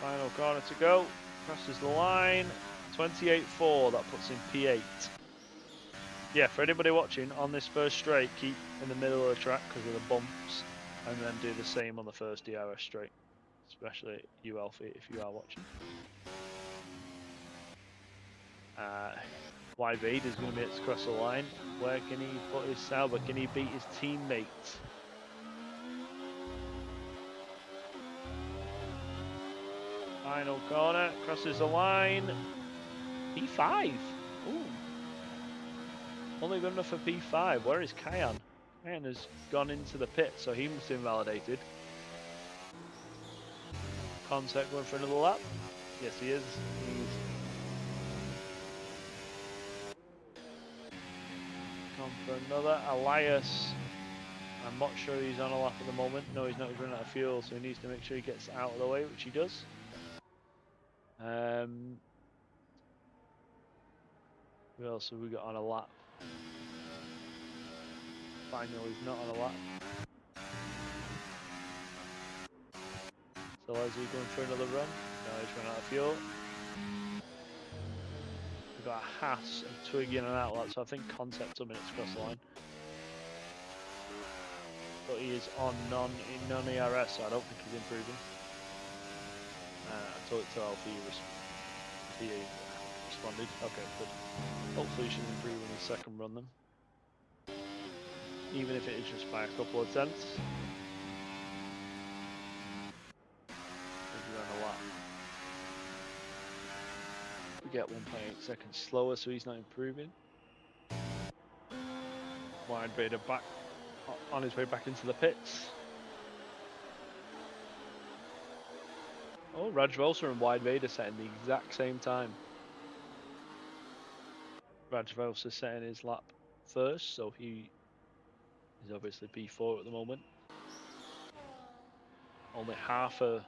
Final corner to go. Crosses the line. 28.4. That puts him P8. Yeah, for anybody watching, on this first straight, keep in the middle of the track because of the bumps, and then do the same on the first DRS straight. Especially you, Alfie, if you are watching. Wide Vader's going to be across the line. Where can he put his Sauber? Can he beat his teammate? Final corner, crosses the line. P5. Ooh. Only good enough for P5. Where is Kayan? Kayan has gone into the pit, so he must have been validated. Concept going for another lap. Yes, he is. He's gone for another. Elias, I'm not sure he's on a lap at the moment. No, he's not running out of fuel, so he needs to make sure he gets out of the way, which he does. Who else have we got on a lap? Daniel is not on a lap. So is he going for another run? No, he's run out of fuel. We've got a Haas and Twiggy in and out lap, so I think Concept 2 minutes across the line. But he is on non-ERS, so I don't think he's improving. I talked to Alfie, he responded. Okay, good. Hopefully he should improve in the second run then. Even if it is just by a couple of tenths. We get 1.8 seconds slower, so he's not improving. Wide Vader back on his way back into the pits. Oh, Raj Volser and Wide Vader setting the exact same time. Raj Volser setting his lap first, so he is obviously P4 at the moment. Only half a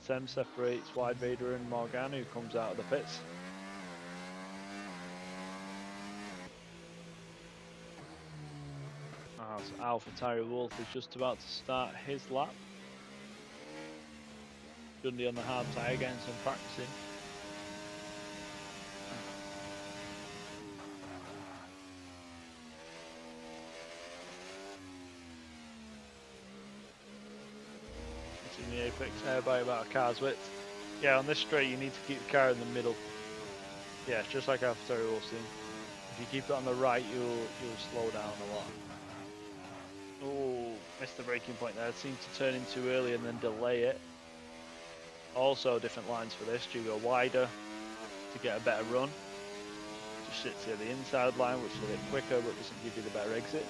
tenth separates Wide Vader and Morgan, who comes out of the pits. As AlphaTauri Wolf is just about to start his lap. Dundee on the hard tyre, getting some practicing. It's in the apex there by about a car's width. Yeah, on this straight you need to keep the car in the middle. Yeah, it's just like AlphaTauri Wolf's doing. If you keep it on the right, you'll slow down a lot. Oh, missed the braking point there. It seemed to turn in too early and then delay it. Also different lines for this. You go wider to get a better run. Just sits near the inside line, which is a bit quicker but doesn't give you the better exit.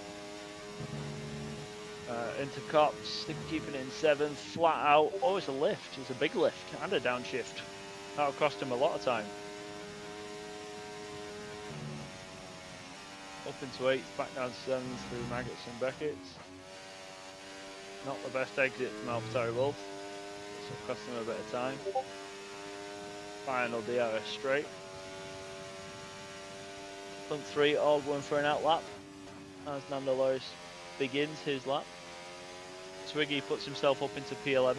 Into Cops, keeping it in 7th, flat out. Oh, it's a lift. It's a big lift and a downshift. That'll cost him a lot of time. Up into 8th, back down to 7th through Maggots and Beckett's. Not the best exit from AlphaTauri Wolf, so it cost him a bit of time. Final DRS straight. Front 3 all going for an outlap as Nando Loris begins his lap. Twiggy puts himself up into P11.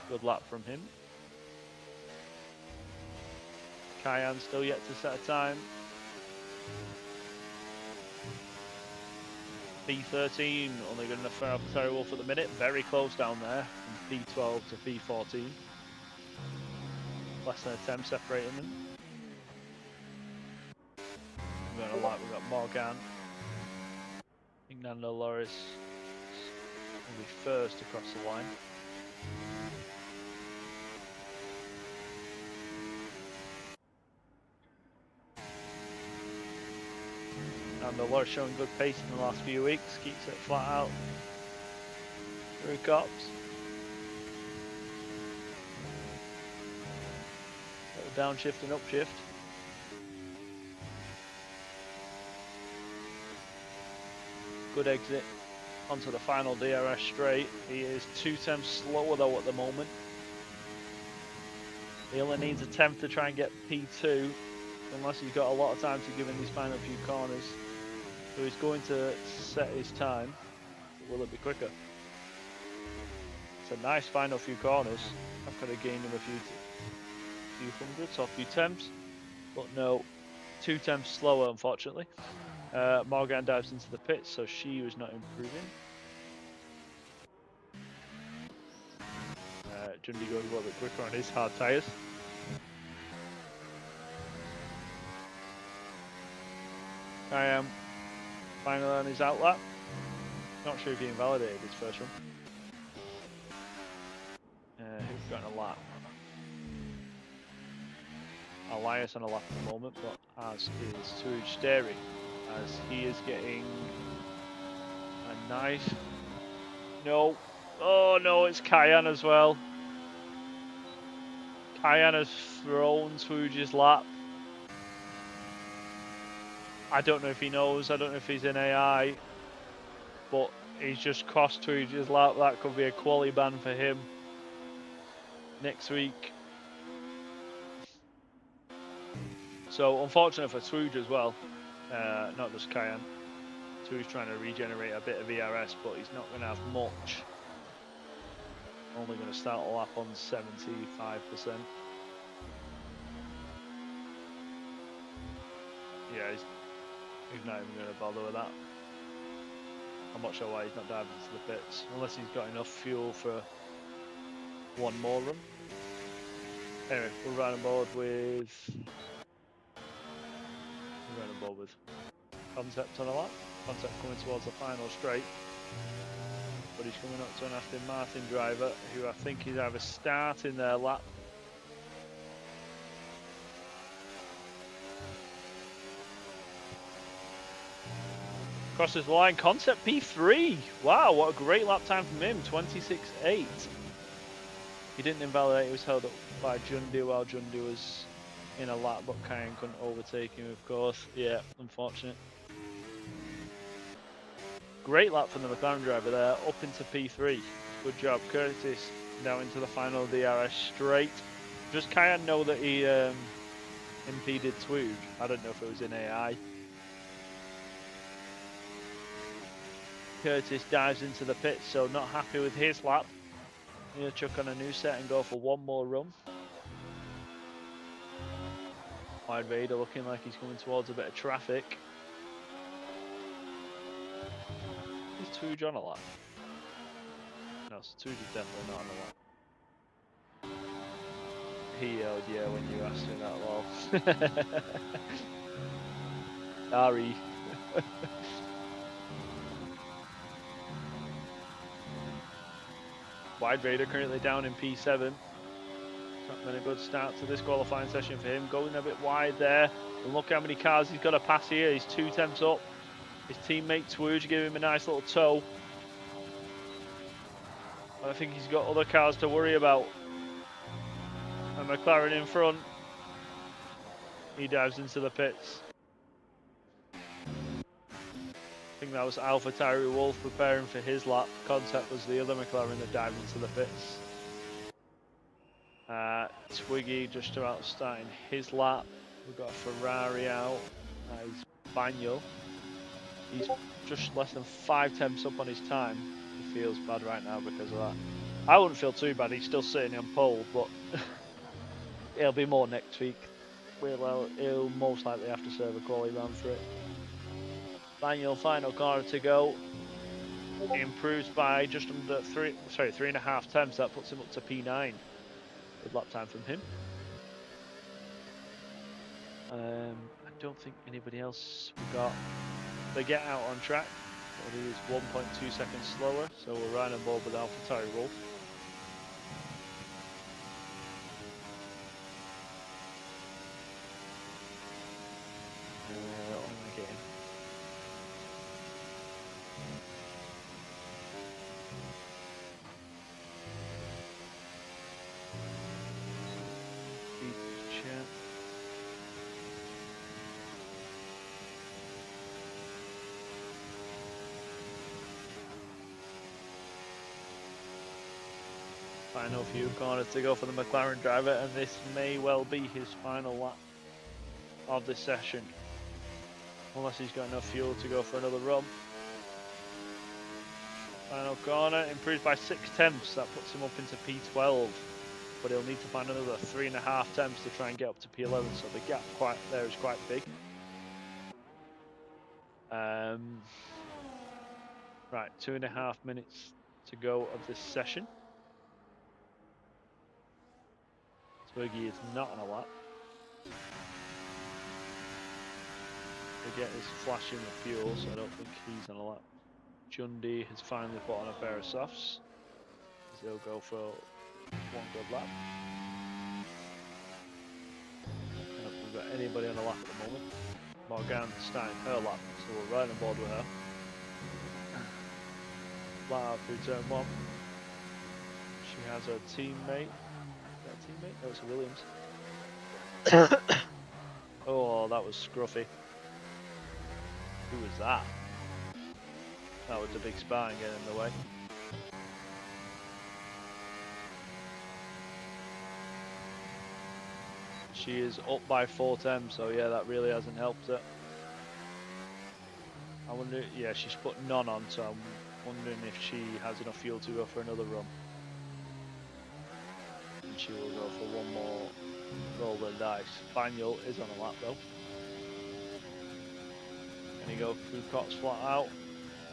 Good lap from him. Cayenne still yet to set a time. P13, only good enough for AlphaTauri Wolf at the minute. Very close down there, from P12 to P14. Less than a 10 separating them. We're going to lap, we've got Morgan. I think Nando Loris will be first across the line. Nando Loris showing good pace in the last few weeks, keeps it flat out. Through Cops. Little downshift and upshift. Good exit onto the final DRS straight. He is 2/10 slower though at the moment. He only needs a 10th to try and get P2, unless he's got a lot of time to give in these final few corners. So he's going to set his time. Will it be quicker? It's a nice final few corners. I've got to gain him a few hundreds or a few tenths, but no, 2/10 slower unfortunately. Morgan dives into the pits, so she was not improving. Dundee goes a little bit quicker on his hard tyres. I am finally on his outlap. Not sure if he invalidated his first run. Who's got a lap? Elias on a lap at the moment, but as is Tuj Dairy, as he is getting a nice. No. Oh no, it's Cayenne as well. Cayenne has thrown Tuj's lap. I don't know if he knows, I don't know if he's in AI, but he's just crossed Tuj's lap. That could be a quali ban for him next week. So unfortunate for Tuj as well, not just Cayenne. Tuj's trying to regenerate a bit of ERS, but he's not going to have much. Only going to start a lap on 75%. Yeah, he's not even going to bother with that. I'm not sure why he's not diving into the pits, unless he's got enough fuel for one more run. Anyway, we're running board with Concept on a lap. Concept coming towards the final straight, but he's coming up to an Aston Martin driver who I think is either starting their lap crosses the line. Concept P3. Wow, what a great lap time from him. 26.8. He didn't invalidate. He was held up by Dundee while Dundee was in a lap, but Cayenne couldn't overtake him, of course. Yeah, unfortunate. Great lap from the McLaren driver there, up into P3. Good job, Curtis. Now into the final DRS straight. Does Cayenne know that he impeded Twooge? I don't know if it was in AI. Curtis dives into the pits, so not happy with his lap. He'll chuck on a new set and go for one more run. Wide Vader looking like he's coming towards a bit of traffic. Is Tuj on a lap? No, so Tuj is definitely not on a lap. He yelled, yeah, when you asked me that, lol. Sorry. Wide Vader currently down in P7. Not been a good start to this qualifying session for him. Going a bit wide there. And look how many cars he's got to pass here. He's 2 tenths up. His teammate Twooge gave him a nice little tow. I think he's got other cars to worry about. And McLaren in front. He dives into the pits. I think that was Alpha Tyree Wolf preparing for his lap. Concept was the other McLaren that dived into the pits. Twiggy just about starting his lap. We've got a Ferrari out. That is Banyul. He's just less than 5 tenths up on his time. He feels bad right now because of that. I wouldn't feel too bad. He's still sitting on pole, but it'll be more next week. He'll most likely have to serve a quali run for it. Banyul, final corner to go. He improves by just under 3.5 tenths. That puts him up to P9. Good lap time from him. I don't think anybody else we got. They get out on track. But he is 1.2 seconds slower, so we're right on board with Alpha Tyree Wolf. Final few corners to go for the McLaren driver, and this may well be his final lap of this session. Unless he's got enough fuel to go for another run. Final corner, improved by 6 tenths. That puts him up into P12. But he'll need to find another 3.5 tenths to try and get up to P11. So the gap there is quite big. Right, 2.5 minutes to go of this session. Twiggy is not on a lap. Forget is flashing with fuel, so I don't think he's on a lap. Jundy has finally put on a pair of softs. They'll go for one good lap. I don't think we've got anybody on a lap at the moment. Morgan starting her lap, so we're right on board with her. Flat out through turn 1. She has her teammate. No, it's a Williams. Oh, that was scruffy. Who was that? That was a big Spartan getting in the way. She is up by 4 tenths, so yeah, that really hasn't helped her. I wonder, yeah, she's put none on, so I'm wondering if she has enough fuel to go for another run. And she will go for one more roll the dice. Banyul is on a lap though. Can he go through Cox flat out?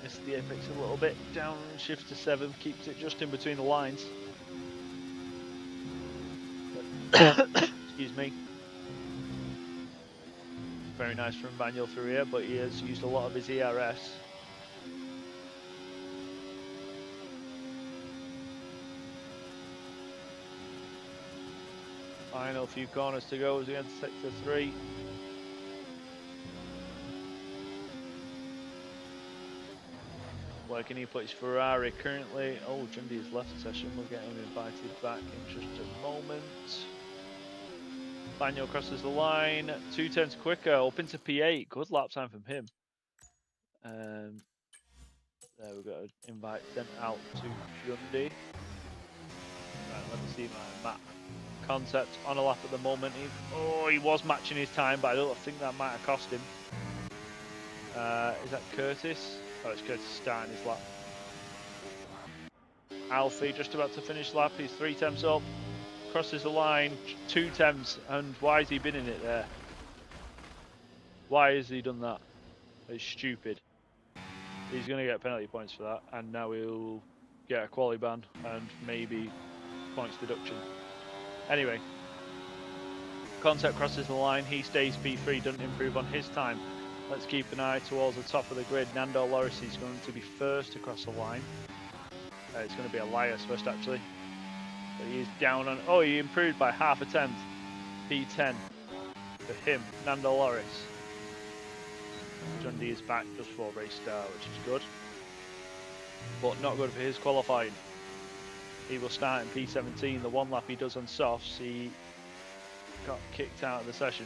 Missed the apex a little bit. Down shift to 7, keeps it just in between the lines. Excuse me. Very nice from Banyul through here, but he has used a lot of his ERS. Final few corners to go as we enter sector 3. Where can he put his Ferrari currently? Oh, Jundy has left the session. We'll get him invited back in just a moment. Banyul crosses the line. 2 tenths quicker, up into P8. Good lap time from him. There we've got to invite them out to Jundy. Right, let me see my map. Concept on a lap at the moment. He was matching his time, but I don't think that might have cost him. Is that Curtis? Oh, it's Curtis starting his lap. Alfie just about to finish lap. He's 3 temps up. Crosses the line, 2 temps. And why has he been in it there? Why has he done that? It's stupid. He's going to get penalty points for that. And now he'll get a quali ban and maybe points deduction. Anyway, Concept crosses the line. He stays P3, doesn't improve on his time. Let's keep an eye towards the top of the grid. Nando Loris is going to be first across the line. It's going to be Elias first, actually. But he is down on... Oh, he improved by half a tenth. P10 for him, Nando Loris. John D is back just for race start, which is good. But not good for his qualifying. He will start in P17. The one lap he does on softs, he got kicked out of the session.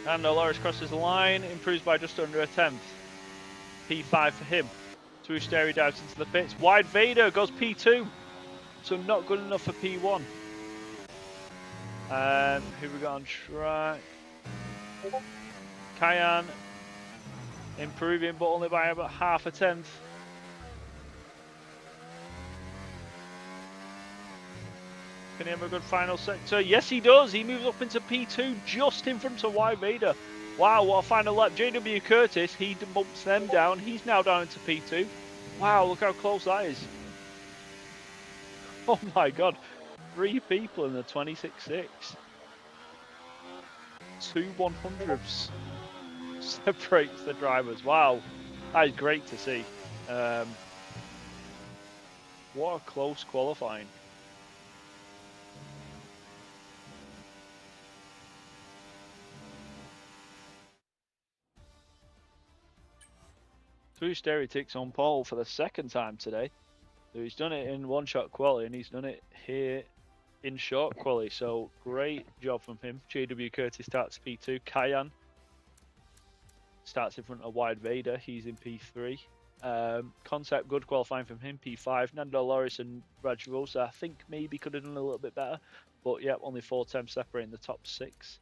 Nando Loris crosses the line, improves by just under a tenth. P5 for him. Twosteri dives into the pits. Wide Vader goes P2. So not good enough for P1. Who we got on track? Kayan improving, but only by about half a tenth. Can he have a good final sector? Yes, he does. He moves up into P2 just in front of Wide Vader. Wow, what a final lap. JW Curtis, he bumps them down. He's now down into P2. Wow, look how close that is. Oh my god. 3 people in the 26.6. 2 100ths separates the drivers. Wow, that is great to see. What a close qualifying. Twosteri takes on pole for the second time today. So he's done it in one-shot quali and he's done it here in short quali. So great job from him. JW Curtis starts P2. Kayan starts in front of Wide Vader. He's in P3. Concept, good qualifying from him, P5. Nando Loris and Raj Rosa, I think maybe could have done a little bit better. But yeah, only 4 temps separating the top 6.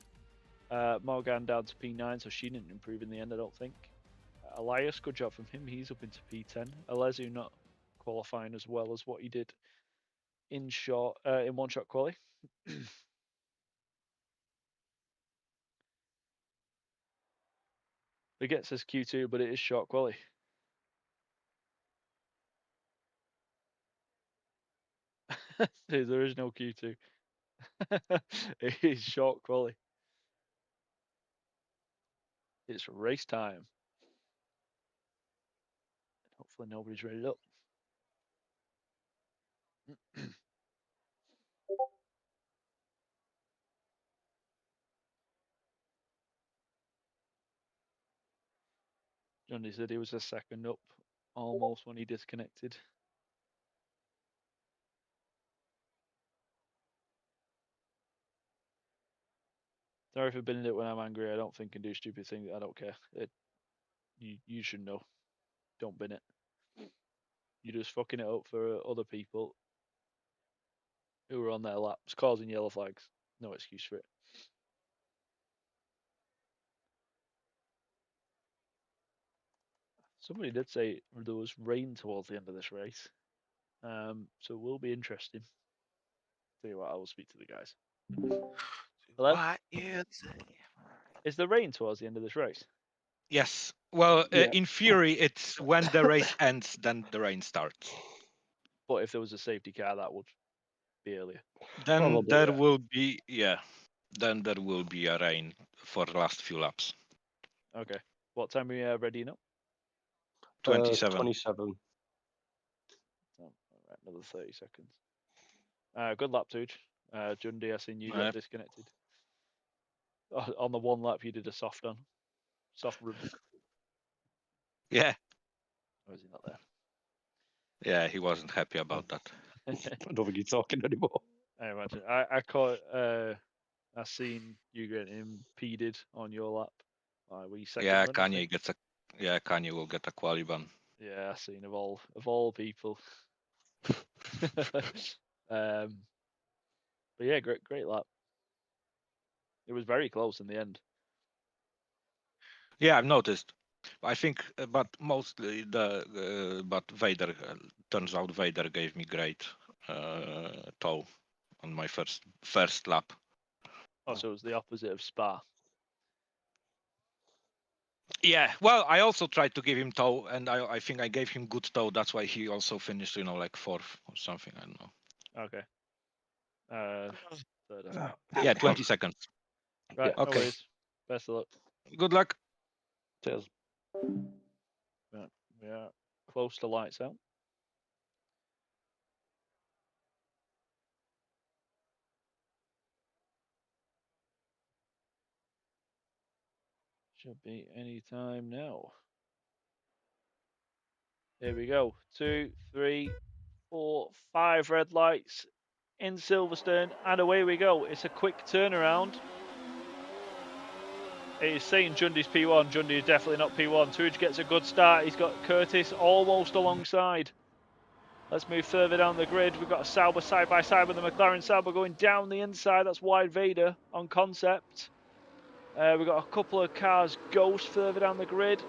Morgan down to P9, so she didn't improve in the end, I don't think. Elias, good job from him. He's up into P10. Alezu not qualifying as well as what he did in one-shot quali. It gets us Q2, but it is short quali. There is no Q2. It is short quali. It's race time. Hopefully nobody's ready up. Johnny said he was a second up almost when he disconnected. Sorry for binning it when I'm angry. I don't think and do stupid things. I don't care. You should know. Don't bin it. You're just fucking it up for other people who are on their laps, causing yellow flags. No excuse for it. Somebody did say there was rain towards the end of this race. So it will be interesting. Tell you what, I will speak to the guys. Hello? What you say? Is there rain towards the end of this race? Yes. Well, Yeah. in theory, it's when the race ends, then the rain starts. But if there was a safety car, that would be earlier. Then Probably, there yeah. will be Then there will be a rain for the last few laps. Okay. What time are we ready now? 27. 27. Oh, all right, another 30 seconds. Good lap, Tooch. Jundi, I seen you got Yep. disconnected. On the one lap, you did a soft run. Yeah. Or is he not there? Yeah, he wasn't happy about that. I don't think he's talking anymore. I imagine. I caught. I seen you getting impeded on your lap. Were you second? Yeah, then, I Kanye think? gets a Kanye will get a quali ban. Yeah, I seen of all people. But yeah, great lap. It was very close in the end. Yeah, I've noticed. I think, but mostly but Vader turns out Vader gave me great tow on my first lap. Oh, so it was the opposite of Spa. Yeah, well, I also tried to give him tow, and I think I gave him good tow. That's why he also finished, like fourth or something. I don't know. Okay. Third, I think. Yeah, 20 seconds. Right. Yeah. No Okay. worries. Best of luck. Good luck. Cheers. Right. We are close to lights out. Should be any time now. Here we go. 2, 3, 4, 5 red lights in Silverstone, and away we go. It's a quick turnaround. It is saying Jundy's P1. Jundy is definitely not P1. Tuj gets a good start. He's got Curtis almost alongside. Let's move further down the grid. We've got a Sauber side by side with the McLaren Sauber going down the inside. That's Wide Vader on concept. We've got a couple of cars Ghost further down the grid.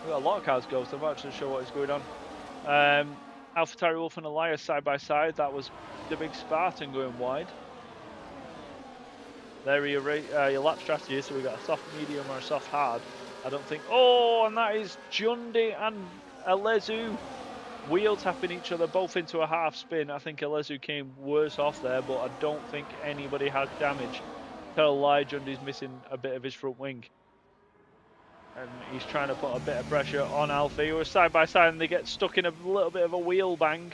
We've got a lot of cars Ghost. I'm not actually sure what is going on. AlphaTauri Wolf and Elias side by side. That was the big Spartan going wide. There are your lap strategy. So we've got a soft medium or a soft hard. I don't think. Oh, and that is Jundy and Alezu wheel tapping each other both into a half spin. I think Alezu came worse off there, but I don't think anybody had damage. Tell a lie, Jundy's missing a bit of his front wing. And he's trying to put a bit of pressure on Alfie, who are side by side, and they get stuck in a little bit of a wheel bang.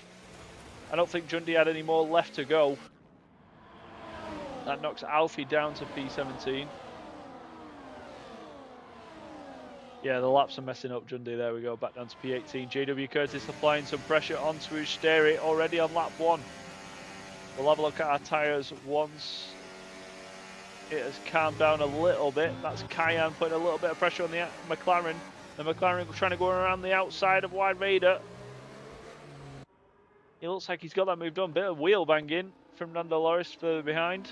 I don't think Jundy had any more left to go. That knocks Alfie down to P17. Yeah, the laps are messing up Jundy. There we go, back down to P18. JW Curtis applying some pressure onto his steering already on lap 1. We'll have a look at our tyres once it has calmed down a little bit. That's Cayenne putting a little bit of pressure on the McLaren. The McLaren trying to go around the outside of Wide Vader. He looks like he's got that moved on. Bit of wheel banging from Nando Loris further behind.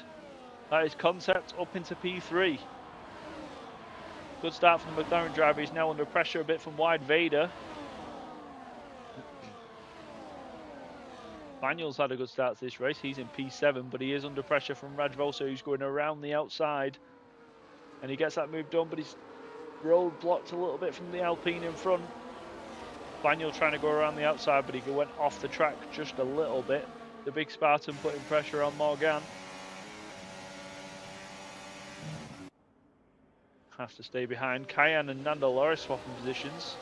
That is concept up into P3. Good start from the McLaren driver. He's now under pressure a bit from Wide Vader. Daniel's had a good start to this race. He's in P7, but he is under pressure from Rajvosa, who's going around the outside. And he gets that move done, but he's road blocked a little bit from the Alpine in front. Daniel trying to go around the outside, but he went off the track just a little bit. The big Spartan putting pressure on Morgan. Has to stay behind. Cayenne and Nando Loris swapping positions.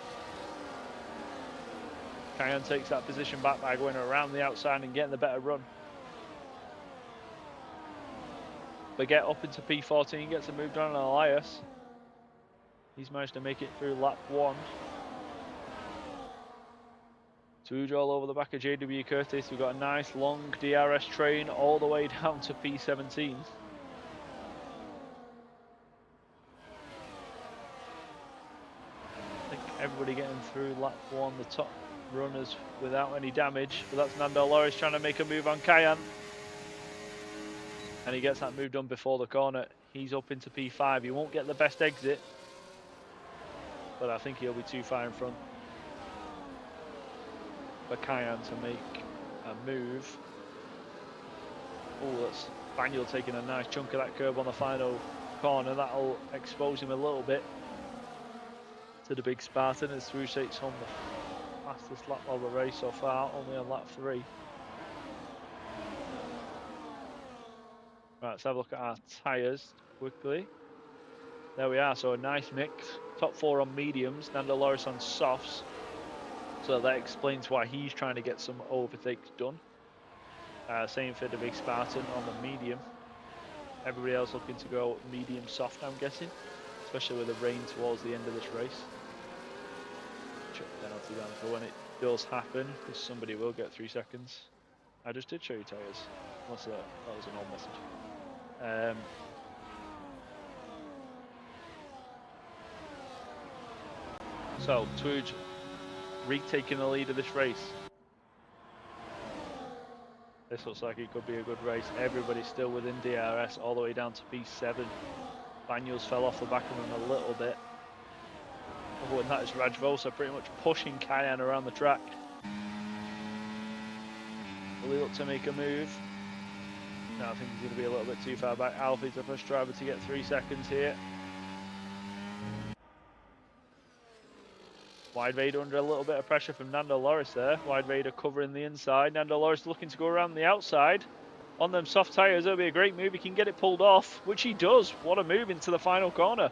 Cayenne takes that position back by going around the outside and getting the better run. But get up into P14, gets a move done on Elias. He's managed to make it through lap 1. Tuj all over the back of JW Curtis. We've got a nice long DRS train all the way down to P17. I think everybody getting through lap 1, the top runners without any damage. But that's Nando Loris trying to make a move on Cayenne. And he gets that move done before the corner. He's up into P5. He won't get the best exit, but I think he'll be too far in front for Cayenne to make a move. Oh, that's Daniel taking a nice chunk of that curb on the final corner. That'll expose him a little bit to the big Spartan as Through takes home the fastest lap of the race so far, only on lap 3. Right, let's have a look at our tyres quickly. There we are, so a nice mix. Top 4 on mediums, Nando Loris on softs. So that explains why he's trying to get some overtakes done. Same for the big Spartan on the medium. Everybody else looking to go medium soft, I'm guessing. Especially with the rain towards the end of this race. Check the penalty down for when it does happen, because somebody will get 3 seconds. I just did show you tyres. Unless that was an old message. So, Tuj retaking the lead of this race. This looks like it could be a good race. Everybody's still within DRS all the way down to P7. Banyos fell off the back of him a little bit. Other than that, it's Rajvosa pretty much pushing Cayenne around the track. Will he look to make a move? No, I think he's going to be a little bit too far back. Alfie's the first driver to get 3 seconds here. Wide Vader under a little bit of pressure from Nando Loris there. Wide Vader covering the inside. Nando Loris looking to go around the outside. On them soft tyres, it'll be a great move. He can get it pulled off, which he does. What a move into the final corner.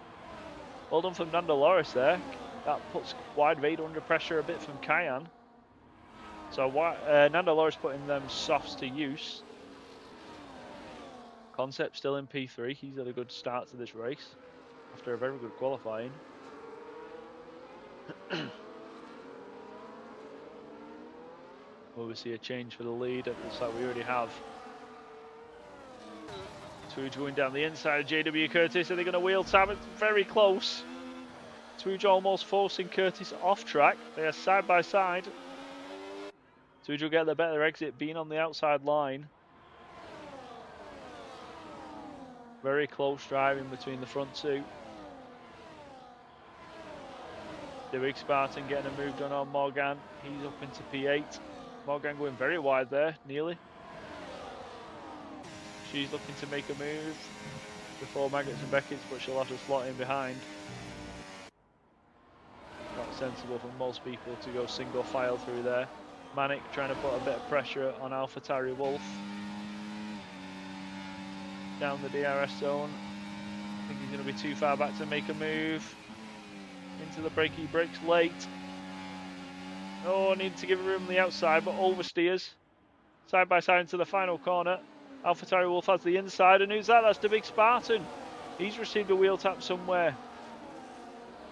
Well done from Nando Loris there. That puts Wide Vader under pressure a bit from Cayenne. So Nando Loris putting them softs to use. Concept still in P3. He's had a good start to this race after a very good qualifying. Will we see a change for the lead? It looks like we already have. Twooge going down the inside of JW Curtis. Are they going to wheel tab? It's very close. Twooge almost forcing Curtis off track. They are side by side. Twooge will get the better exit, being on the outside line. Very close driving between the front two. The big Spartan getting a move done on Morgan. He's up into P8. Morgan going very wide there, nearly. She's looking to make a move before Maggots and Beckett's, but she'll have to slot in behind. Not sensible for most people to go single file through there. Manic trying to put a bit of pressure on AlphaTauri Wolf. Down the DRS zone. I think he's going to be too far back to make a move. Into the brake, he brakes late. Oh, need to give room on the outside, but oversteers. Side by side into the final corner. AlphaTauri Wolf has the inside, and who's that? That's the big Spartan. He's received a wheel tap somewhere.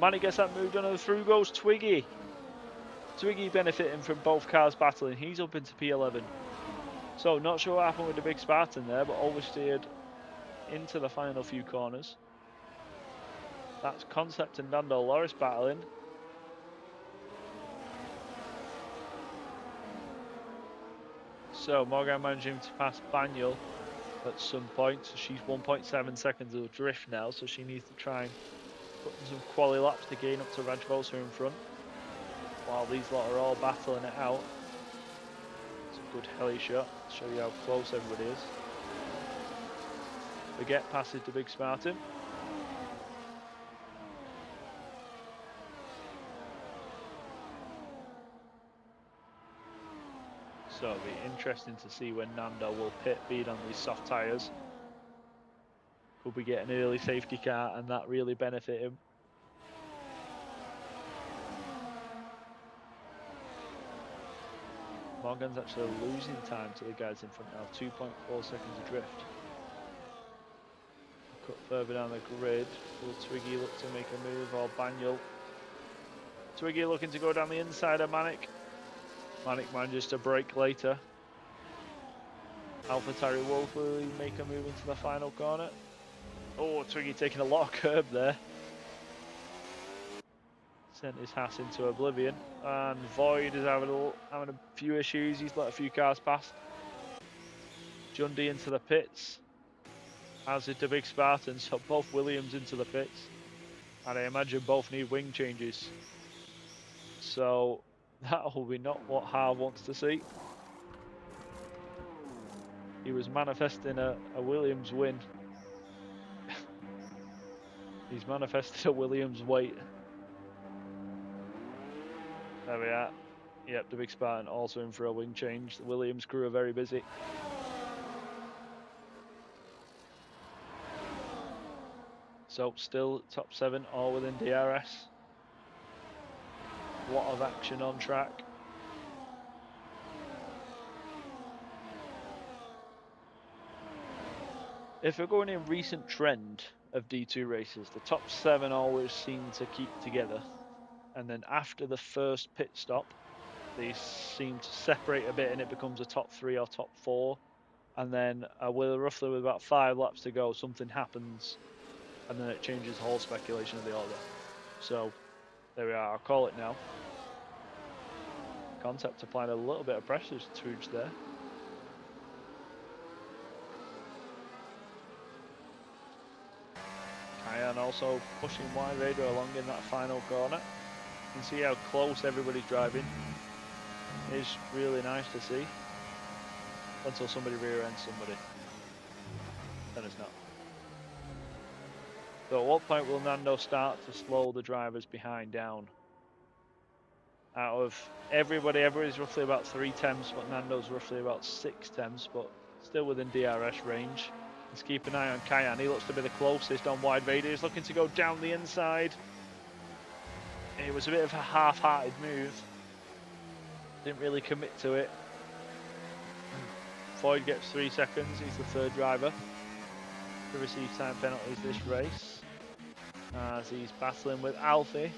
Manny gets that move done, and through goes Twiggy. Twiggy benefiting from both cars battling. He's up into P11. So, not sure what happened with the big Spartan there, but oversteered into the final few corners. That's Concept and Nando Loris battling. So Morgan managing to pass Banyul at some point. So she's 1.7 seconds of drift now, so she needs to try and put in some quali laps to gain up to Rajvosa in front. While these lot are all battling it out. It's a good heli shot to show you how close everybody is. Baguette passes the big Spartan. So it'll be interesting to see when Nando will pit being on these soft tyres. Could we get an early safety car and that really benefit him? Morgan's actually losing time to the guys in front now, 2.4 seconds adrift. Cut further down the grid. Will Twiggy look to make a move, or Banyul? Twiggy looking to go down the inside of Manic. Manic manages to brake later. AlphaTauri Wolf, will he make a move into the final corner? Oh, Twiggy taking a lot of curb there. Sent his Haas into oblivion. And Void is having a few issues. He's let a few cars past. Jundy into the pits. As did the big Spartan, so both Williams into the pits. And I imagine both need wing changes. So that will be not what Harv wants to see. He was manifesting a Williams win. He's manifested a Williams wait. There we are. Yep, the big Spartan also in for a wing change. The Williams crew are very busy. So still top 7, all within DRS. A lot of action on track. If we're going in recent trend of D2 races, the top 7 always seem to keep together. And then after the first pit stop, they seem to separate a bit and it becomes a top 3 or top 4. And then roughly with about 5 laps to go, something happens and then it changes the whole speculation of the order. So there we are, I'll call it now. Concept applying a little bit of pressure to Twooge there. Kayan also pushing Wide Vader along in that final corner. You can see how close everybody's driving. It's really nice to see. Until somebody rear ends somebody. Then it's not. So at what point will Nando start to slow the drivers behind down? Out of everybody's roughly about 3 temps, but Nando's roughly about 6 temps, but still within DRS range. Let's keep an eye on Kayan. He looks to be the closest on Wide Vader. He's looking to go down the inside. It was a bit of a half-hearted move. Didn't really commit to it. Floyd gets 3 seconds. He's the 3rd driver to receive time penalties this race. As he's battling with Alfie.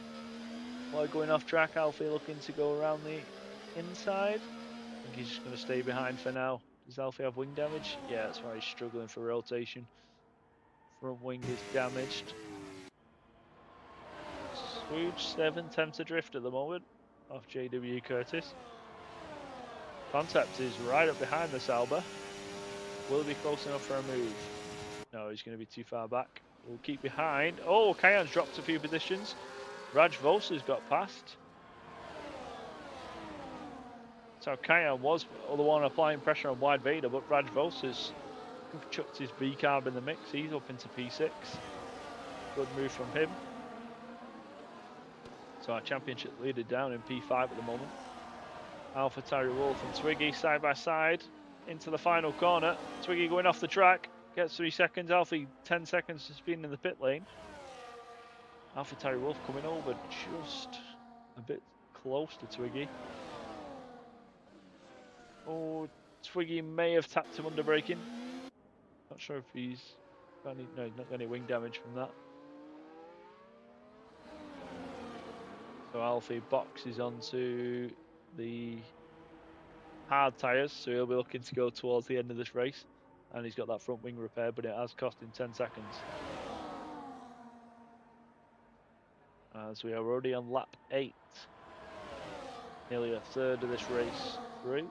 Floyd going off track. Alfie looking to go around the inside. I think he's just going to stay behind for now. Does Alfie have wing damage? Yeah, that's why he's struggling for rotation. Front wing is damaged. Swooge 7 attempts adrift at the moment off JW Curtis. Concept is right up behind the Sauber. Will he be close enough for a move? No, he's going to be too far back. We'll keep behind. Oh, Kayan's dropped a few positions. Raj Vosa's got past. So Kayan was the one applying pressure on Wide Vader, but Raj Vosa's chucked his V-carb in the mix. He's up into P6. Good move from him. So our championship leader down in P5 at the moment. Alpha Terry Wolf and Twiggy side by side into the final corner. Twiggy going off the track. Gets 3 seconds. Alfie 10 seconds just being in the pit lane. Alpha Terry Wolf coming over just a bit close to Twiggy. Oh, Twiggy may have tapped him under braking. Not sure if he's got any, no, he's not got any wing damage from that. So Alfie boxes onto the hard tyres, so he'll be looking to go towards the end of this race. And he's got that front wing repair, but it has cost him 10 seconds. As we are already on lap 8. Nearly a third of this race through.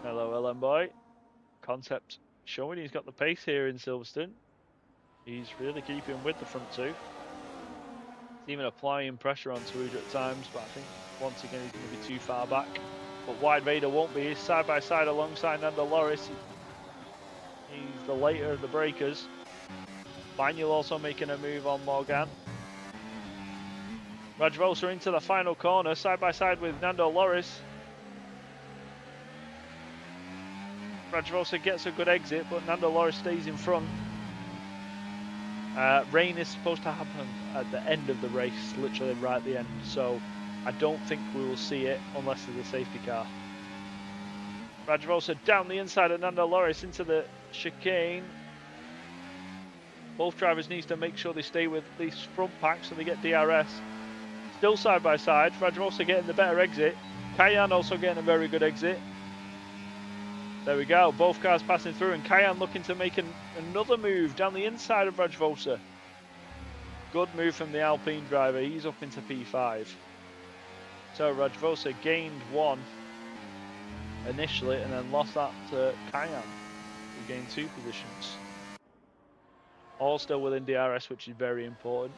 Hello, LM boy. Concept showing he's got the pace here in Silverstone. He's really keeping with the front 2. He's even applying pressure on Swooger at times, but I think once again he's going to be too far back. But Wide Vader won't be. He's side by side alongside Nando Loris. He's the later of the breakers. Manuel also making a move on Morgan. Rajvosa into the final corner, side by side with Nando Loris. Rajvosa gets a good exit, but Nando Loris stays in front. Rain is supposed to happen at the end of the race, literally right at the end. So I don't think we will see it unless there's a safety car. Rajvosa down the inside of Nando Loris into the chicane. Both drivers need to make sure they stay with these front packs so they get DRS. Still side by side. Rajvosa getting the better exit. Kayan also getting a very good exit. There we go. Both cars passing through, and Kayan looking to make another move down the inside of Rajvosa. Good move from the Alpine driver. He's up into P5. So Rajvosa gained 1 initially and then lost that to Kayan, who gained 2 positions. All still within DRS, which is very important.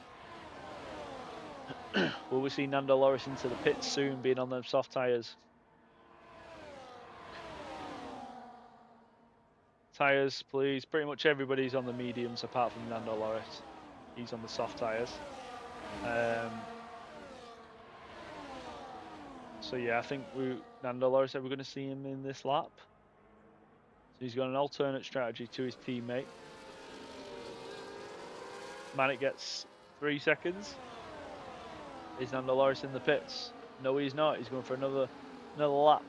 Will we see Nando Loris into the pits soon, being on them soft tyres? Tyres, please. Pretty much everybody's on the mediums apart from Nando Loris. He's on the soft tyres. So yeah, I think Nando Loris, are we going to see him in this lap? So he's got an alternate strategy to his teammate. Manic gets 3 seconds. Is Nando Loris in the pits? No, he's not. He's going for another lap.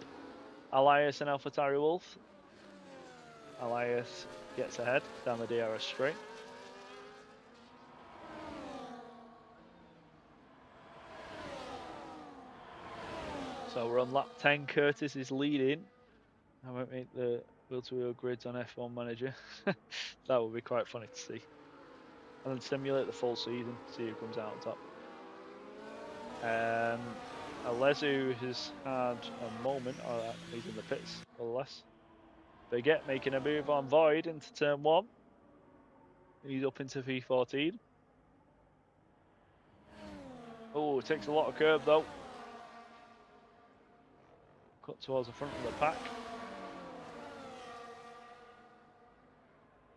Elias and AlphaTauri Wolf. Elias gets ahead down the DRS straight. So we're on lap 10. Curtis is leading. I won't make the wheel-to-wheel grids on F1 Manager. That would be quite funny to see. And then simulate the full season, see who comes out on top. Alezu has had a moment, he's in the pits, or less. Baguette making a move on Void into turn 1. He's up into P14. Oh, it takes a lot of curb though. Cut towards the front of the pack.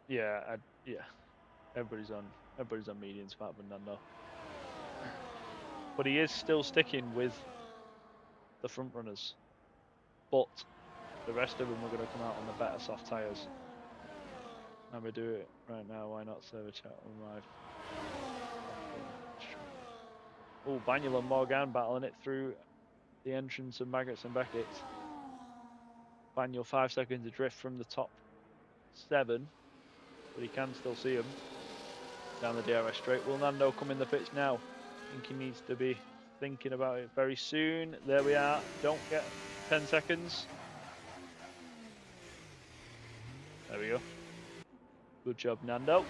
Yeah, yeah. Everybody's on mediums apart from Nando. But he is still sticking with the front runners. But the rest of them are going to come out on the better soft tyres. And we do it right now. Why not serve a chat on live? Oh, Banyul and Morgan battling it through the entrance of Maggots and Beckett. Banyul 5 seconds adrift from the top 7, but he can still see him down the DRS straight. Will Nando come in the pits now? I think he needs to be thinking about it very soon. There we are. Don't get 10 seconds. There we go. Good job, Nando.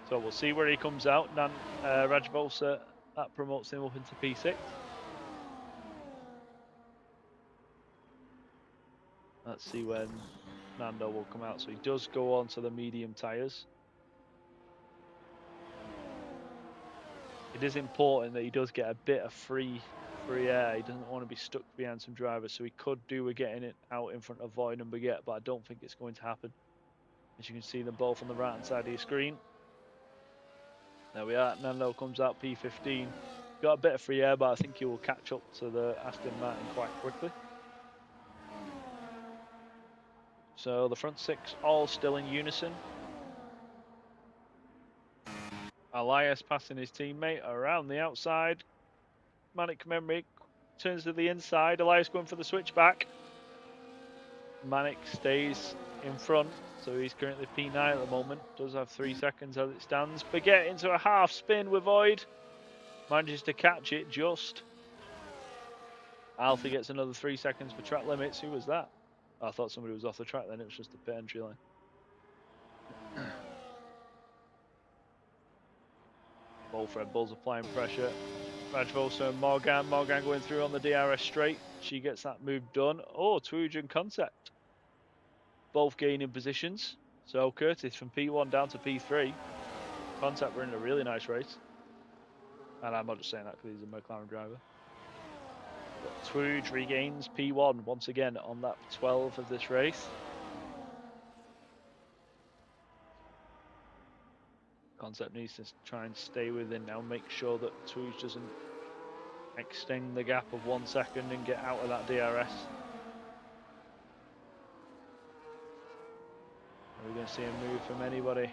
So we'll see where he comes out. Rajvolsa, that promotes him up into P6. Let's see when Nando will come out. So he does go on to the medium tyres. It is important that he does get a bit of free air. He doesn't want to be stuck behind some drivers, so he could do with getting it out in front of Void and Baguette, but I don't think it's going to happen. As you can see them both on the right hand side of your screen. There we are. Nando comes out P15. Got a bit of free air, but I think he will catch up to the Aston Martin quite quickly. So the front 6 all still in unison. Elias passing his teammate around the outside. Manic Memory turns to the inside. Elias going for the switchback. Manic stays in front, so he's currently P9 at the moment. Does have 3 seconds as it stands. Baguette into a half spin with Void. Manages to catch it just. Alfie gets another 3 seconds for track limits. Who was that? I thought somebody was off the track then. It was just a pit entry line. Both Red Bulls applying pressure. Rajvolsa and Morgan. Morgan going through on the DRS straight. She gets that move done. Oh, Twuge and Concept. Both gaining positions. So Curtis from P1 down to P3. Concept were in a really nice race. And I'm not just saying that because he's a McLaren driver. But Twuge regains P1 once again on lap 12 of this race. Concept needs to try and stay within now, make sure that Twuge doesn't extend the gap of 1 second and get out of that DRS. Are we going to see a move from anybody?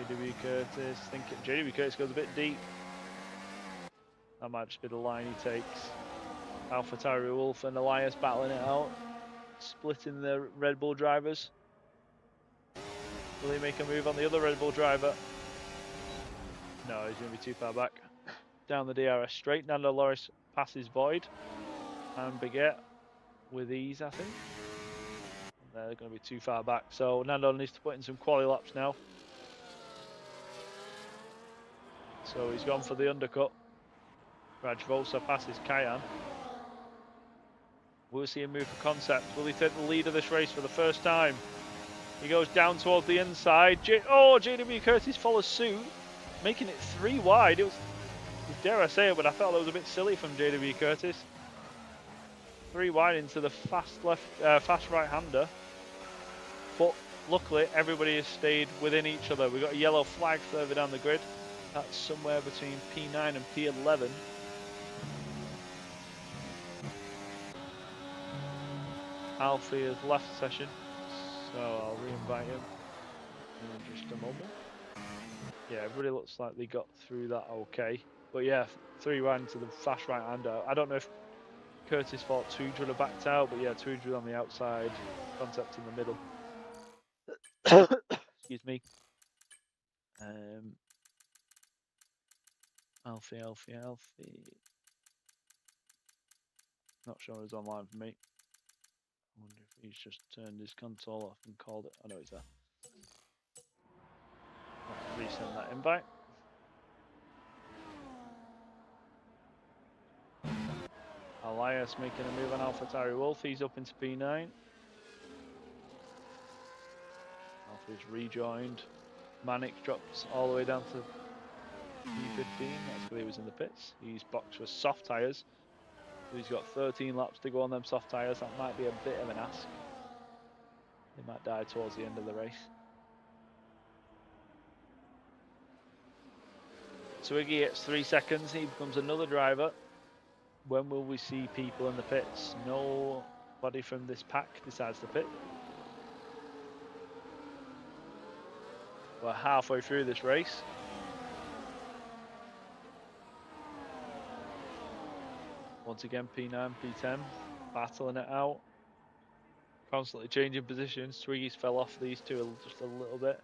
JW Curtis. JW Curtis goes a bit deep. That might just be the line he takes. AlphaTauri Wolf and Elias battling it out, splitting the Red Bull drivers. Will he make a move on the other Red Bull driver? No, he's going to be too far back. Down the DRS straight. Nando Loris passes Void and Baguette with ease, I think. And they're going to be too far back. So Nando needs to put in some quali laps now. So he's gone for the undercut. Rajvolsa passes Kayan. We'll see him move for Concept. Will he take the lead of this race for the first time? He goes down towards the inside. JW Curtis follows suit, making it 3 wide. It was, dare I say it, but I felt it was a bit silly from JW Curtis. 3 wide into the fast right-hander. But luckily, everybody has stayed within each other. We've got a yellow flag further down the grid. That's somewhere between P9 and P11. Alfie has left the session, so I'll re-invite him in just a moment. Yeah, everybody looks like they got through that okay. But yeah, 3 wide into the fast right-hander. I don't know if Curtis thought Twuge would have backed out, but yeah, Twuge was on the outside, Concept in the middle. Excuse me. Alfie. Not sure he's online for me. I wonder if he's just turned his console off and called it. I know he's there. I'll resend that invite. Elias making a move on AlphaTauri Wolf. He's up into P9. is rejoined. Manic drops all the way down to P15. That's because he was in the pits. He's boxed for soft tyres. So he's got 13 laps to go on them soft tyres. That might be a bit of an ask. He might die towards the end of the race. Twiggy gets 3 seconds. He becomes another driver. When will we see people in the pits? Nobody from this pack decides to pit. We're halfway through this race. Once again, P9, P10, battling it out. Constantly changing positions. Twiggy's fell off these two just a little bit.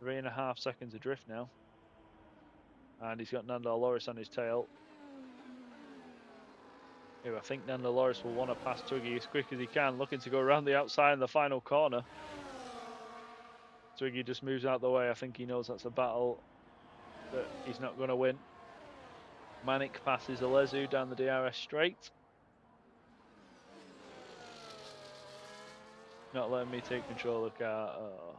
3.5 seconds adrift now. And he's got Nando Loris on his tail. I think Nando Loris will want to pass Twiggy as quick as he can, looking to go around the outside in the final corner. Twiggy just moves out the way. I think he knows that's a battle that he's not going to win. Manic passes Alezu down the DRS straight. Not letting me take control of the car. Oh.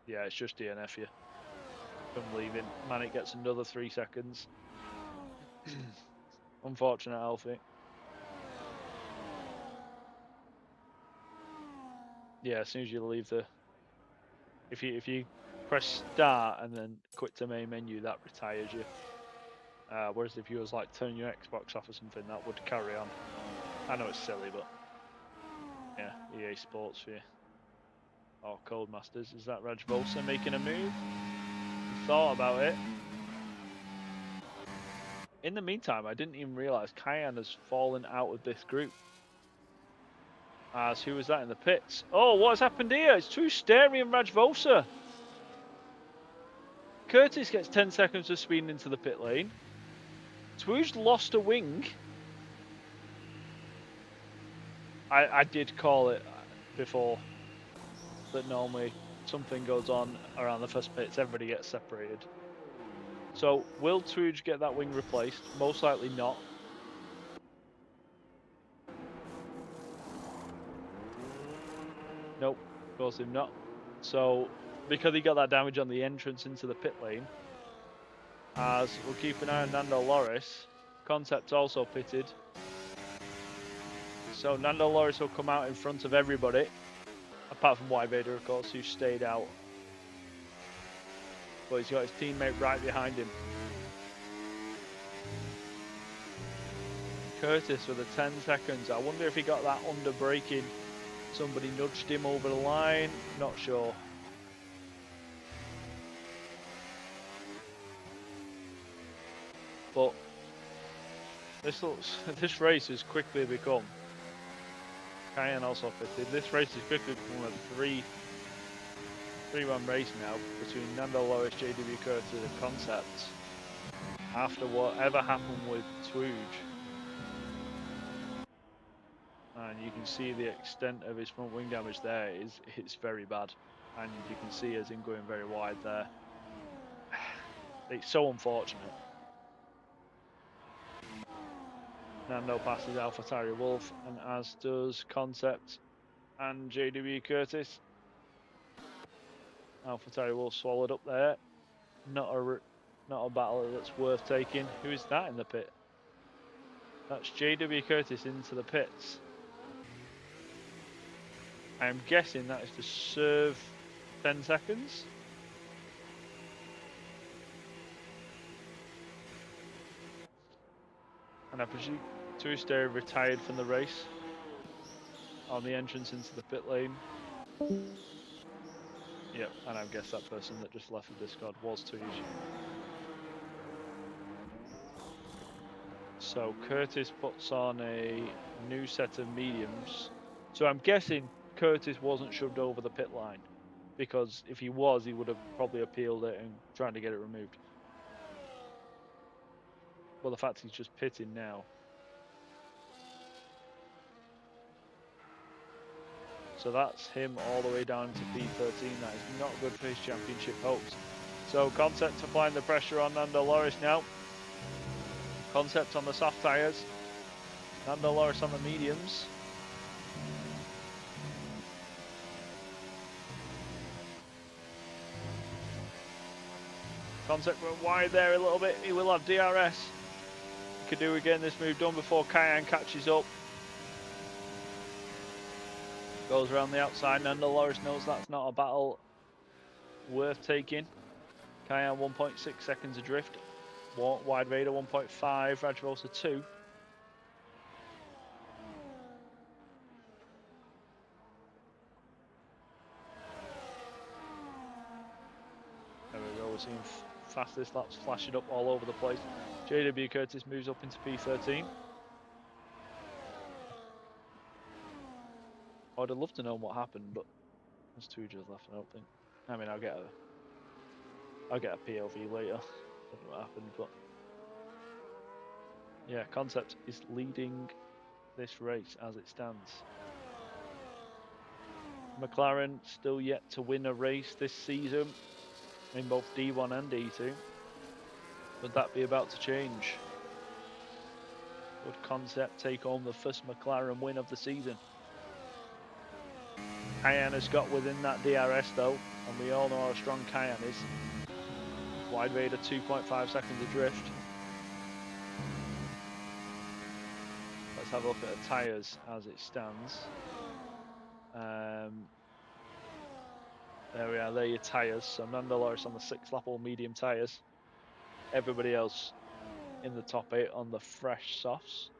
Yeah, it's just DNF here. From leaving. Manic gets another 3 seconds. Unfortunate, Alfie. Yeah, as soon as you leave the... If you press start and then quit to main menu, that retires you. Whereas if you was like turn your Xbox off or something, that would carry on. I know it's silly, but yeah, EA Sports for you. Or Codemasters. Is that Raj Volsa making a move? He thought about it. In the meantime, I didn't even realise Cayenne has fallen out of this group. As who was that in the pits? Oh, what has happened here? It's True Stary and Raj Volsa. Curtis gets 10 seconds for speeding into the pit lane. Twooge lost a wing. I did call it before that normally something goes on around the first pits, everybody gets separated. So will Twooge get that wing replaced? Most likely not. Nope, of course him not. So because he got that damage on the entrance into the pit lane, as we'll keep an eye on Nando Loris. Concept also pitted. So Nando Loris will come out in front of everybody, apart from White Vader, of course, who stayed out. But he's got his teammate right behind him. Curtis with the 10 seconds. I wonder if he got that under braking. Somebody nudged him over the line. Not sure. But this race has quickly become... Cayenne also fitted. This race has quickly become a 3-1 race now between Nando Loris, JW Curtis and Concept. After whatever happened with Twooge. And you can see the extent of his front wing damage there it's very bad. And you can see as him going very wide there. It's so unfortunate. Nando passes AlphaTauri Wolf, and as does Concept and JW Curtis. AlphaTauri Wolf swallowed up there. Not a battle that's worth taking. Who is that in the pit? That's JW Curtis into the pits. I'm guessing that is to serve 10 seconds. And I presume Tuesday retired from the race on the entrance into the pit lane. Yep, and I guess that person that just left the Discord was Tuesday. So Curtis puts on a new set of mediums. So I'm guessing Curtis wasn't shoved over the pit line, because if he was, he would have probably appealed it and trying to get it removed. Well, the fact he's just pitting now. So that's him all the way down to P13. That is not good for his championship hopes. So Concept applying the pressure on Nando Loris now. Concept on the soft tyres. Nando Loris on the mediums. Concept went wide there a little bit. He will have DRS. He could do again this move done before Cayenne catches up. Goes around the outside. Nando Loris knows that's not a battle worth taking. Cayenne 1.6 seconds adrift. Wide Vader 1.5. Rajavosa 2. There we go. We're seeing fastest laps flashing up all over the place. JW Curtis moves up into P13. I'd have loved to know what happened, but there's 2 just left. I don't think. I mean, I'll get a POV later. I don't know what happened, but yeah, Concept is leading this race as it stands. McLaren still yet to win a race this season in both D1 and D2. Would that be about to change? Would Concept take home the first McLaren win of the season? Cayenne has got within that DRS though, and we all know how strong Cayenne is. Wide Vader 2.5 seconds adrift. Let's have a look at the tyres as it stands. There we are, there are your tyres. So Nando Loris on the 6th lap, all medium tyres. Everybody else in the top 8 on the fresh softs.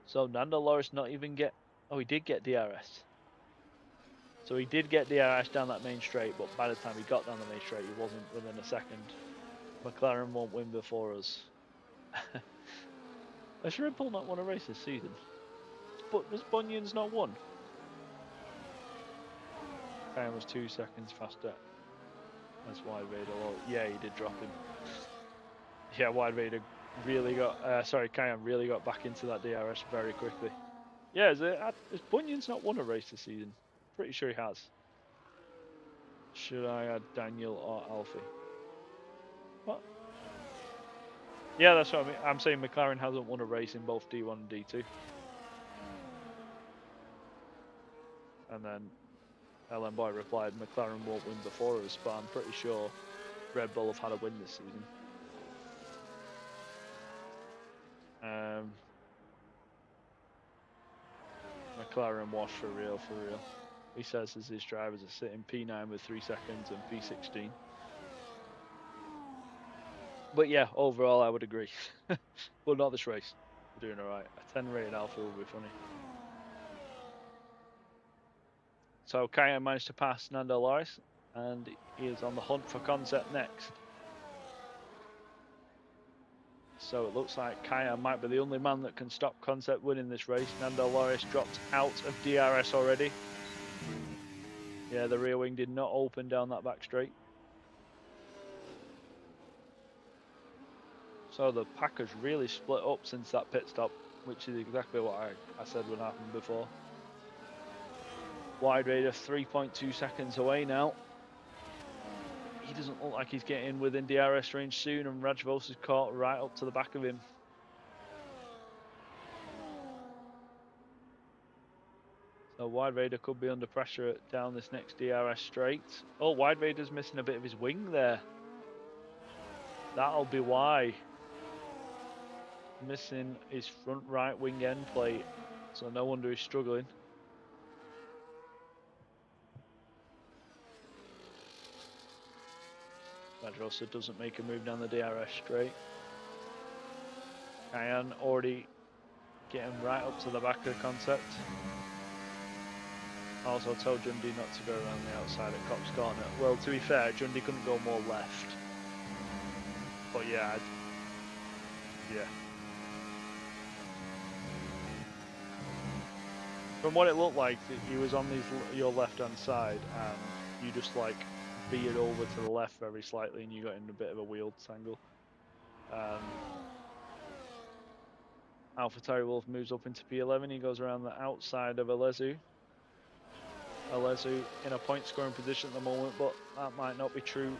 So Nando Loris not even get... Oh, he did get DRS. So he did get DRS down that main straight, but by the time he got down the main straight, he wasn't within a second. McLaren won't win before us. Has Red Bull not won a race this season? But has Bunyan's not won? Cayenne was 2 seconds faster. That's Wide Vader. Well, yeah, he did drop him. Yeah, Wide Vader really got... Cayenne really got back into that DRS very quickly. Yeah, has Bunyan's not won a race this season? Pretty sure he has. Should I add Daniel or Alfie? What? Yeah, that's what I mean. I'm saying McLaren hasn't won a race in both D1 and D2. And then LM Boy replied, McLaren won't win before us, but I'm pretty sure Red Bull have had a win this season. McLaren wash for real, for real. He says as his drivers are sitting P9 with 3 seconds and P16. But yeah, overall I would agree. But not this race. We're doing alright. A 10 rated Alpha would be funny. So Cayenne managed to pass Nando Loris, and he is on the hunt for Concept next. So it looks like Cayenne might be the only man that can stop Concept winning this race. Nando Loris dropped out of DRS already. Yeah, the rear wing did not open down that back straight. So the pack has really split up since that pit stop, which is exactly what I said would happen before. Wide Vader 3.2 seconds away now. He doesn't look like he's getting within DRS range soon, and Rajavosa is caught right up to the back of him. So Wide Vader could be under pressure down this next DRS straight. Oh, Wide Vader's missing a bit of his wing there. That'll be why. Missing his front right wing end plate. So no wonder he's struggling. Rajavosa doesn't make a move down the DRS straight. Cayenne already getting right up to the back of the Concept. Also told Jundy not to go around the outside at Cox Corner. Well, to be fair, Jundy couldn't go more left. But yeah, yeah. From what it looked like, he was on your left-hand side, and you just like veered over to the left very slightly, and you got in a bit of a wheel tangle. AlphaTauri Wolf moves up into P11. He goes around the outside of Alezu. Alezu in a point-scoring position at the moment, but that might not be true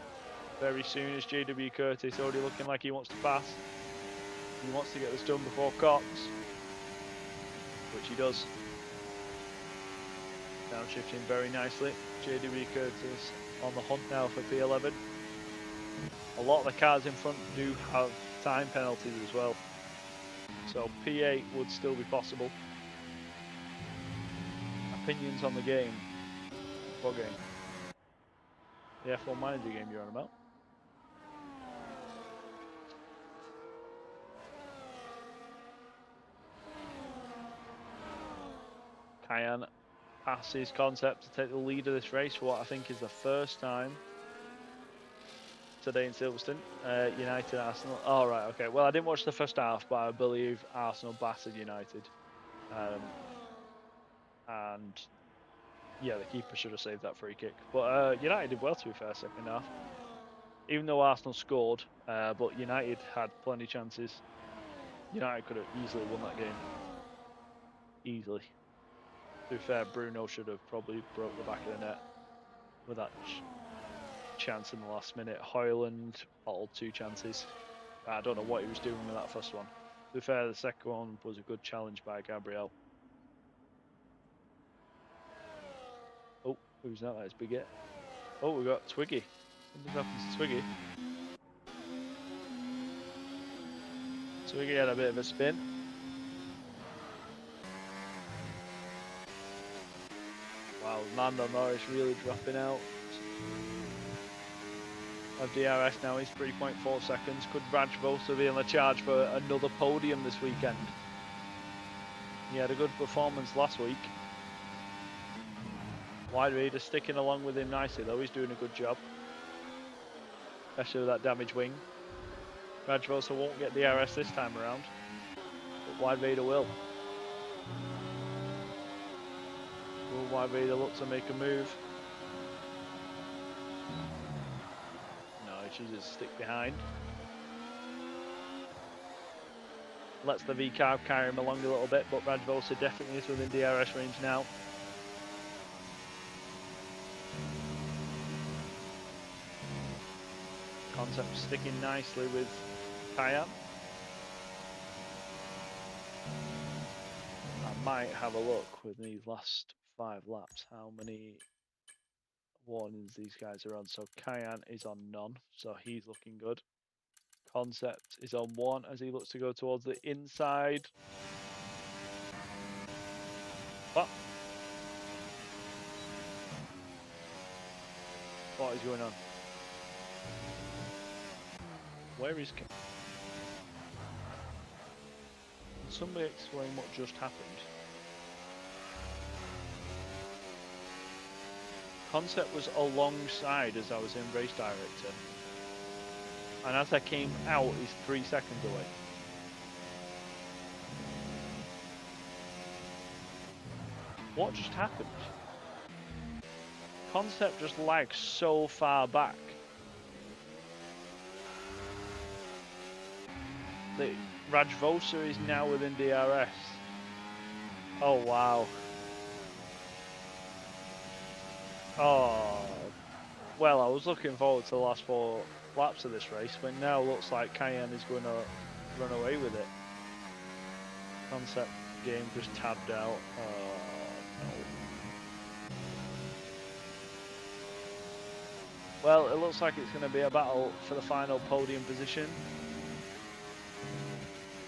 very soon, as JW Curtis already looking like he wants to pass. He wants to get this done before Cox, which he does. Downshifting very nicely. JW Curtis on the hunt now for P11. A lot of the cars in front do have time penalties as well. So P8 would still be possible. Opinions on the game? What game? The F1 Manager game you're on about? Cayenne passes Concept to take the lead of this race for what I think is the first time today in Silverstone. United, Arsenal. Oh, right, okay. Well, I didn't watch the first half, but I believe Arsenal battered United. And yeah, the keeper should have saved that free kick. But United did well, to be fair, second half. Even though Arsenal scored, but United had plenty of chances. United could have easily won that game. Easily. To be fair, Bruno should have probably broke the back of the net with that chance in the last minute. Hoyland bottled 2 chances. I don't know what he was doing with that first one. To be fair, the second one was a good challenge by Gabriel. Oh, who's that? That's Bigot. Oh, we got Twiggy. What happened to Twiggy? Twiggy had a bit of a spin. Wow, Lando Norris really dropping out of DRS now. He's 3.4 seconds. Could Rajvosa be on the charge for another podium this weekend? He had a good performance last week. Wide Reader sticking along with him nicely though. He's doing a good job, especially with that damaged wing. Rajvosa won't get DRS this time around, but Wide Vader will. Will Wide Vader look to make a move? No, he chooses to stick behind. Lets the V-carb carry him along a little bit, but Rajvosa definitely is within DRS range now. Concept sticking nicely with Cayenne. I might have a look with these last 5 laps how many warnings these guys are on. So Cayenne is on none, so he's looking good. Concept is on 1 as he looks to go towards the inside. What is going on? Where is... Can somebody explain what just happened? Concept was alongside as I was in race director, and as I came out, he's 3 seconds away. What just happened? Concept just lags so far back. The Rajvosa is now within DRS. Oh wow. Oh, well, I was looking forward to the last 4 laps of this race, but now looks like Cayenne is going to run away with it. Concept game just tabbed out. Oh, no. Well, it looks like it's going to be a battle for the final podium position.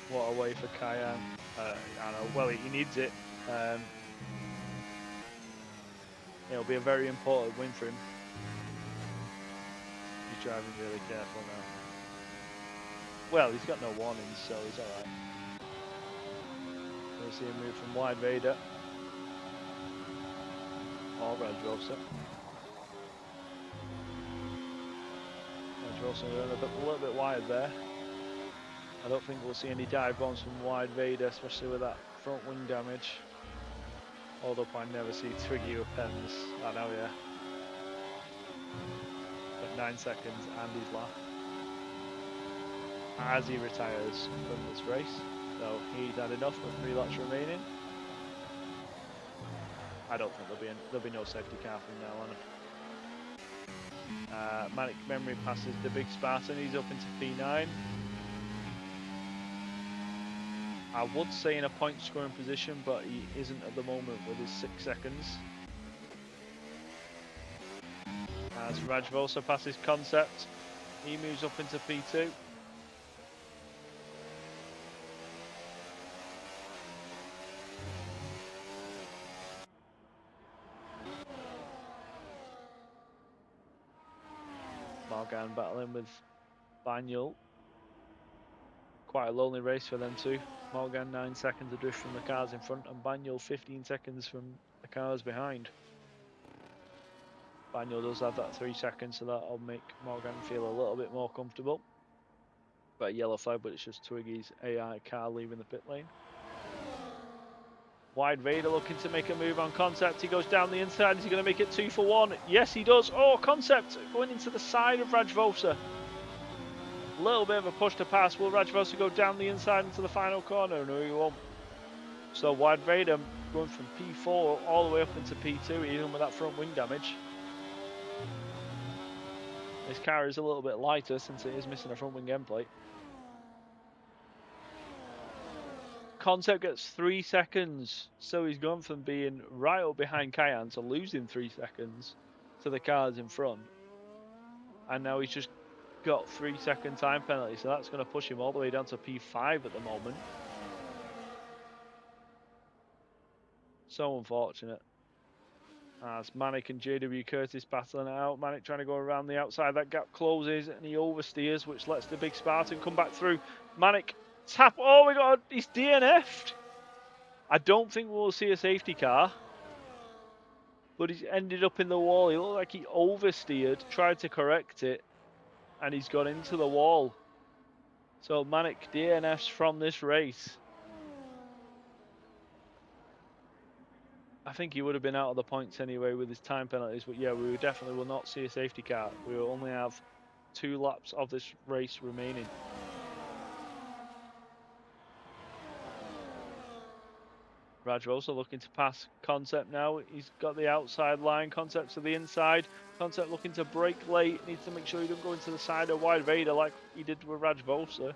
What a way for Cayenne. I know, well, he needs it. It'll be a very important win for him. He's driving really careful now. Well, he's got no warnings, so he's alright. We'll see a move from Wide Vader. Or Rajvosa. Rajvosa going a little bit wide there. I don't think we'll see any dive bombs from Wide Vader, especially with that front wing damage. Although I never see Twiggy with pens. I know, yeah. But 9 seconds and he's lap. As he retires from this race. So he's had enough with 3 laps remaining. I don't think there'll be no safety car from now on. Manic Memory passes the Big Spartan. He's up into P9. I would say in a point scoring position, but he isn't at the moment with his 6 seconds. As Rajvosa passes Concept. He moves up into P2. Morgan battling with Banyul. Quite a lonely race for them two. Morgan 9 seconds adrift from the cars in front, and Banyul 15 seconds from the cars behind. Banyul does have that 3 seconds, so that'll make Morgan feel a little bit more comfortable. But a yellow flag, but it's just Twiggy's AI car leaving the pit lane. Wide Vader looking to make a move on Concept. He goes down the inside. Is he going to make it 2 for 1? Yes, he does. Oh, Concept going into the side of Rajvosa. A little bit of a push to pass. Will Rajvosa go down the inside into the final corner? No, he won't. So Wide Vader going from P4 all the way up into P2, even with that front wing damage. His car is a little bit lighter since it is missing a front wing end plate. Concept gets 3 seconds, so he's gone from being right up behind Cayenne to losing 3 seconds to the cars in front. And now he's just got 3 second time penalty, so that's going to push him all the way down to P5 at the moment. So unfortunate. As Manic and JW Curtis battling it out. Manic trying to go around the outside. That gap closes and he oversteers, which lets the big Spartan come back through. Manic tap. Oh, he's DNF'd. I don't think we'll see a safety car. But he's ended up in the wall. He looked like he oversteered, tried to correct it, and he's got into the wall. So Manic DNFs from this race. I think he would have been out of the points anyway with his time penalties, but yeah, we definitely will not see a safety car. We will only have 2 laps of this race remaining. Rajvosa looking to pass Concept now. He's got the outside line. Concept to the inside. Concept looking to brake late. Needs to make sure he doesn't go into the side of Wide Vader like he did with Rajvosa.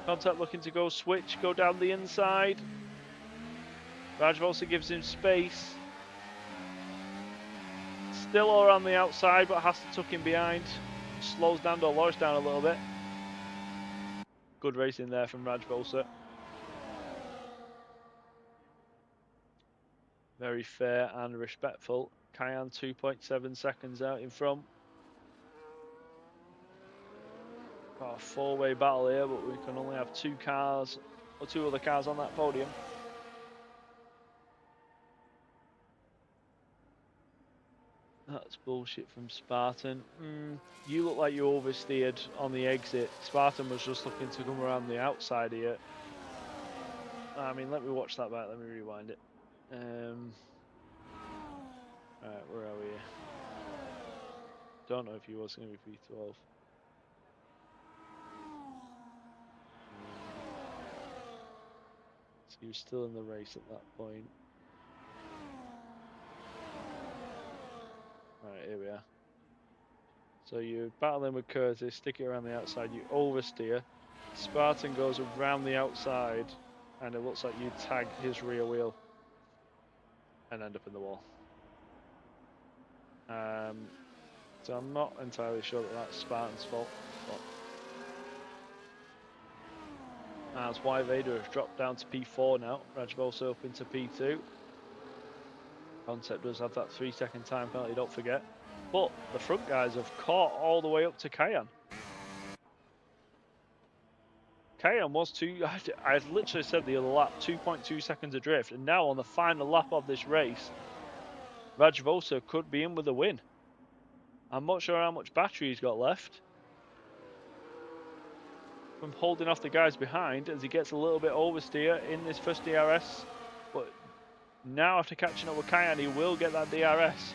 Concept looking to go switch, go down the inside. Rajvosa gives him space. Still around the outside, but has to tuck him behind. Slows down Dolores down a little bit. Good racing there from Rajvosa. Very fair and respectful. Cayenne 2.7 seconds out in front. Got a 4-way battle here, but we can only have 2 cars, or 2 other cars on that podium. That's bullshit from Spartan. You look like you oversteered on the exit. Spartan was just looking to come around the outside here. I mean, let me watch that back. Let me rewind it. Alright, where are we here? Don't know if he was going to be P12. So he was still in the race at that point. Right, here we are. So you're battling with Curtis, stick it around the outside, you oversteer. Spartan goes around the outside, and it looks like you tag his rear wheel and end up in the wall. So I'm not entirely sure that that's Spartan's fault. But as Wide Vader has dropped down to P4 now, Rajvosa up into P2. Concept does have that 3 second time penalty, don't forget. But the front guys have caught all the way up to Cayenne. Cayenne was I literally said the other lap, 2.2 seconds adrift. And now on the final lap of this race, Rajvosa could be in with a win. I'm not sure how much battery he's got left from holding off the guys behind as he gets a little bit oversteer in this first DRS. But now after catching up with Cayenne, he will get that DRS.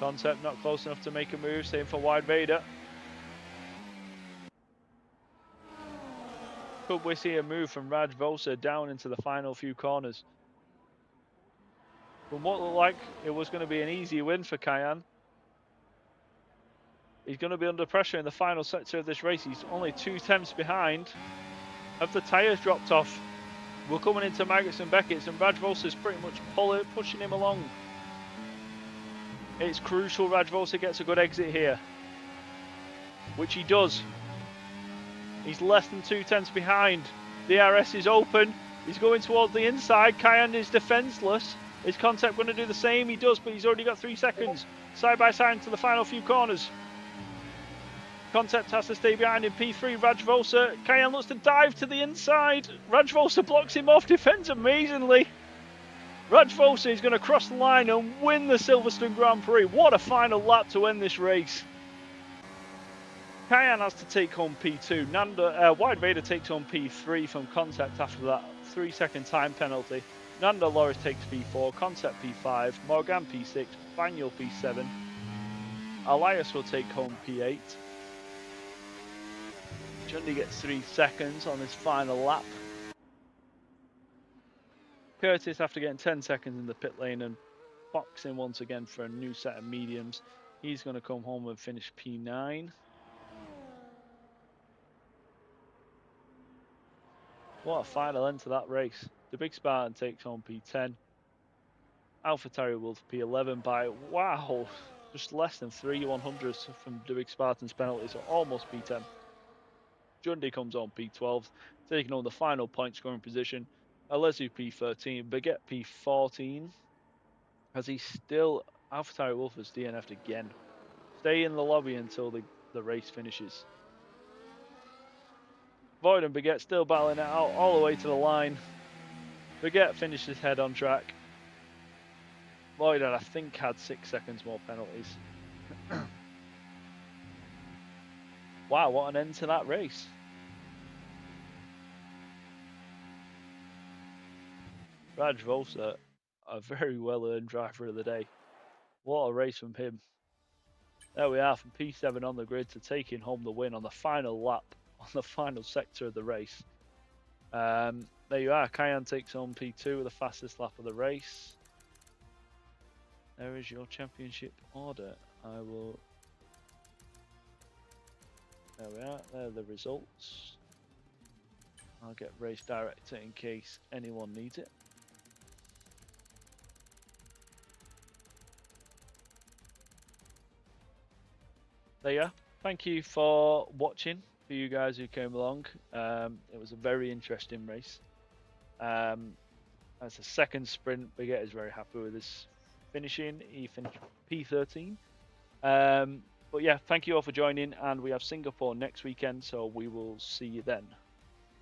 Concept not close enough to make a move, same for Wide Vader. Could we see a move from Rajvosa down into the final few corners? From what looked like it was going to be an easy win for Cayenne, he's going to be under pressure in the final sector of this race. He's only 2 tenths behind. Have the tyres dropped off? We're coming into Maggots and Beckett's, and Rajvosa's pretty much pushing him along. It's crucial Rajvosa gets a good exit here, which he does. He's less than 2/10 behind. DRS is open. He's going towards the inside. Kayan is defenseless. Is Concept going to do the same? He does, but he's already got 3 seconds. Side by side into the final few corners. Concept has to stay behind in P3. Rajvosa. Kayan looks to dive to the inside. Rajvosa blocks him off. Defends amazingly. Rajvosa is going to cross the line and win the Silverstone Grand Prix. What a final lap to end this race. Kayan has to take home P2. Wide Vader takes home P3 from Concept after that 3-second time penalty. Nando Loris takes P4, Concept P5, Morgan P6, Baniel P7. Elias will take home P8. Jundy gets 3 seconds on his final lap. Curtis, after getting 10 seconds in the pit lane and boxing once again for a new set of mediums, he's going to come home and finish P9. What a final end to that race. The Big Spartan takes home P10. AlphaTauri Wolf P11 by, wow, just less than 3 100s from the Big Spartan's penalty, so almost P10. Jundy comes on P12, taking on the final point scoring position. Alesu P13, Baguette P14, as he's still, AlphaTauri Wolf has DNF'd again. Stay in the lobby until the race finishes. Void and Baguette still battling it out all the way to the line. Baguette finishes head on track. Void, I think, had 6 seconds more penalties. Wow, what an end to that race. Rajvosa, a very well-earned driver of the day. What a race from him. There we are, from P7 on the grid to taking home the win on the final lap, on the final sector of the race. There you are, Kayan takes home P2 with the fastest lap of the race. There is your championship order. There we are, there are the results. I'll get race director in case anyone needs it. There you are. Thank you for watching, for you guys who came along. It was a very interesting race. As a second sprint, Baguette is very happy with his finishing. He finished P13. But yeah, thank you all for joining, and we have Singapore next weekend, so we will see you then.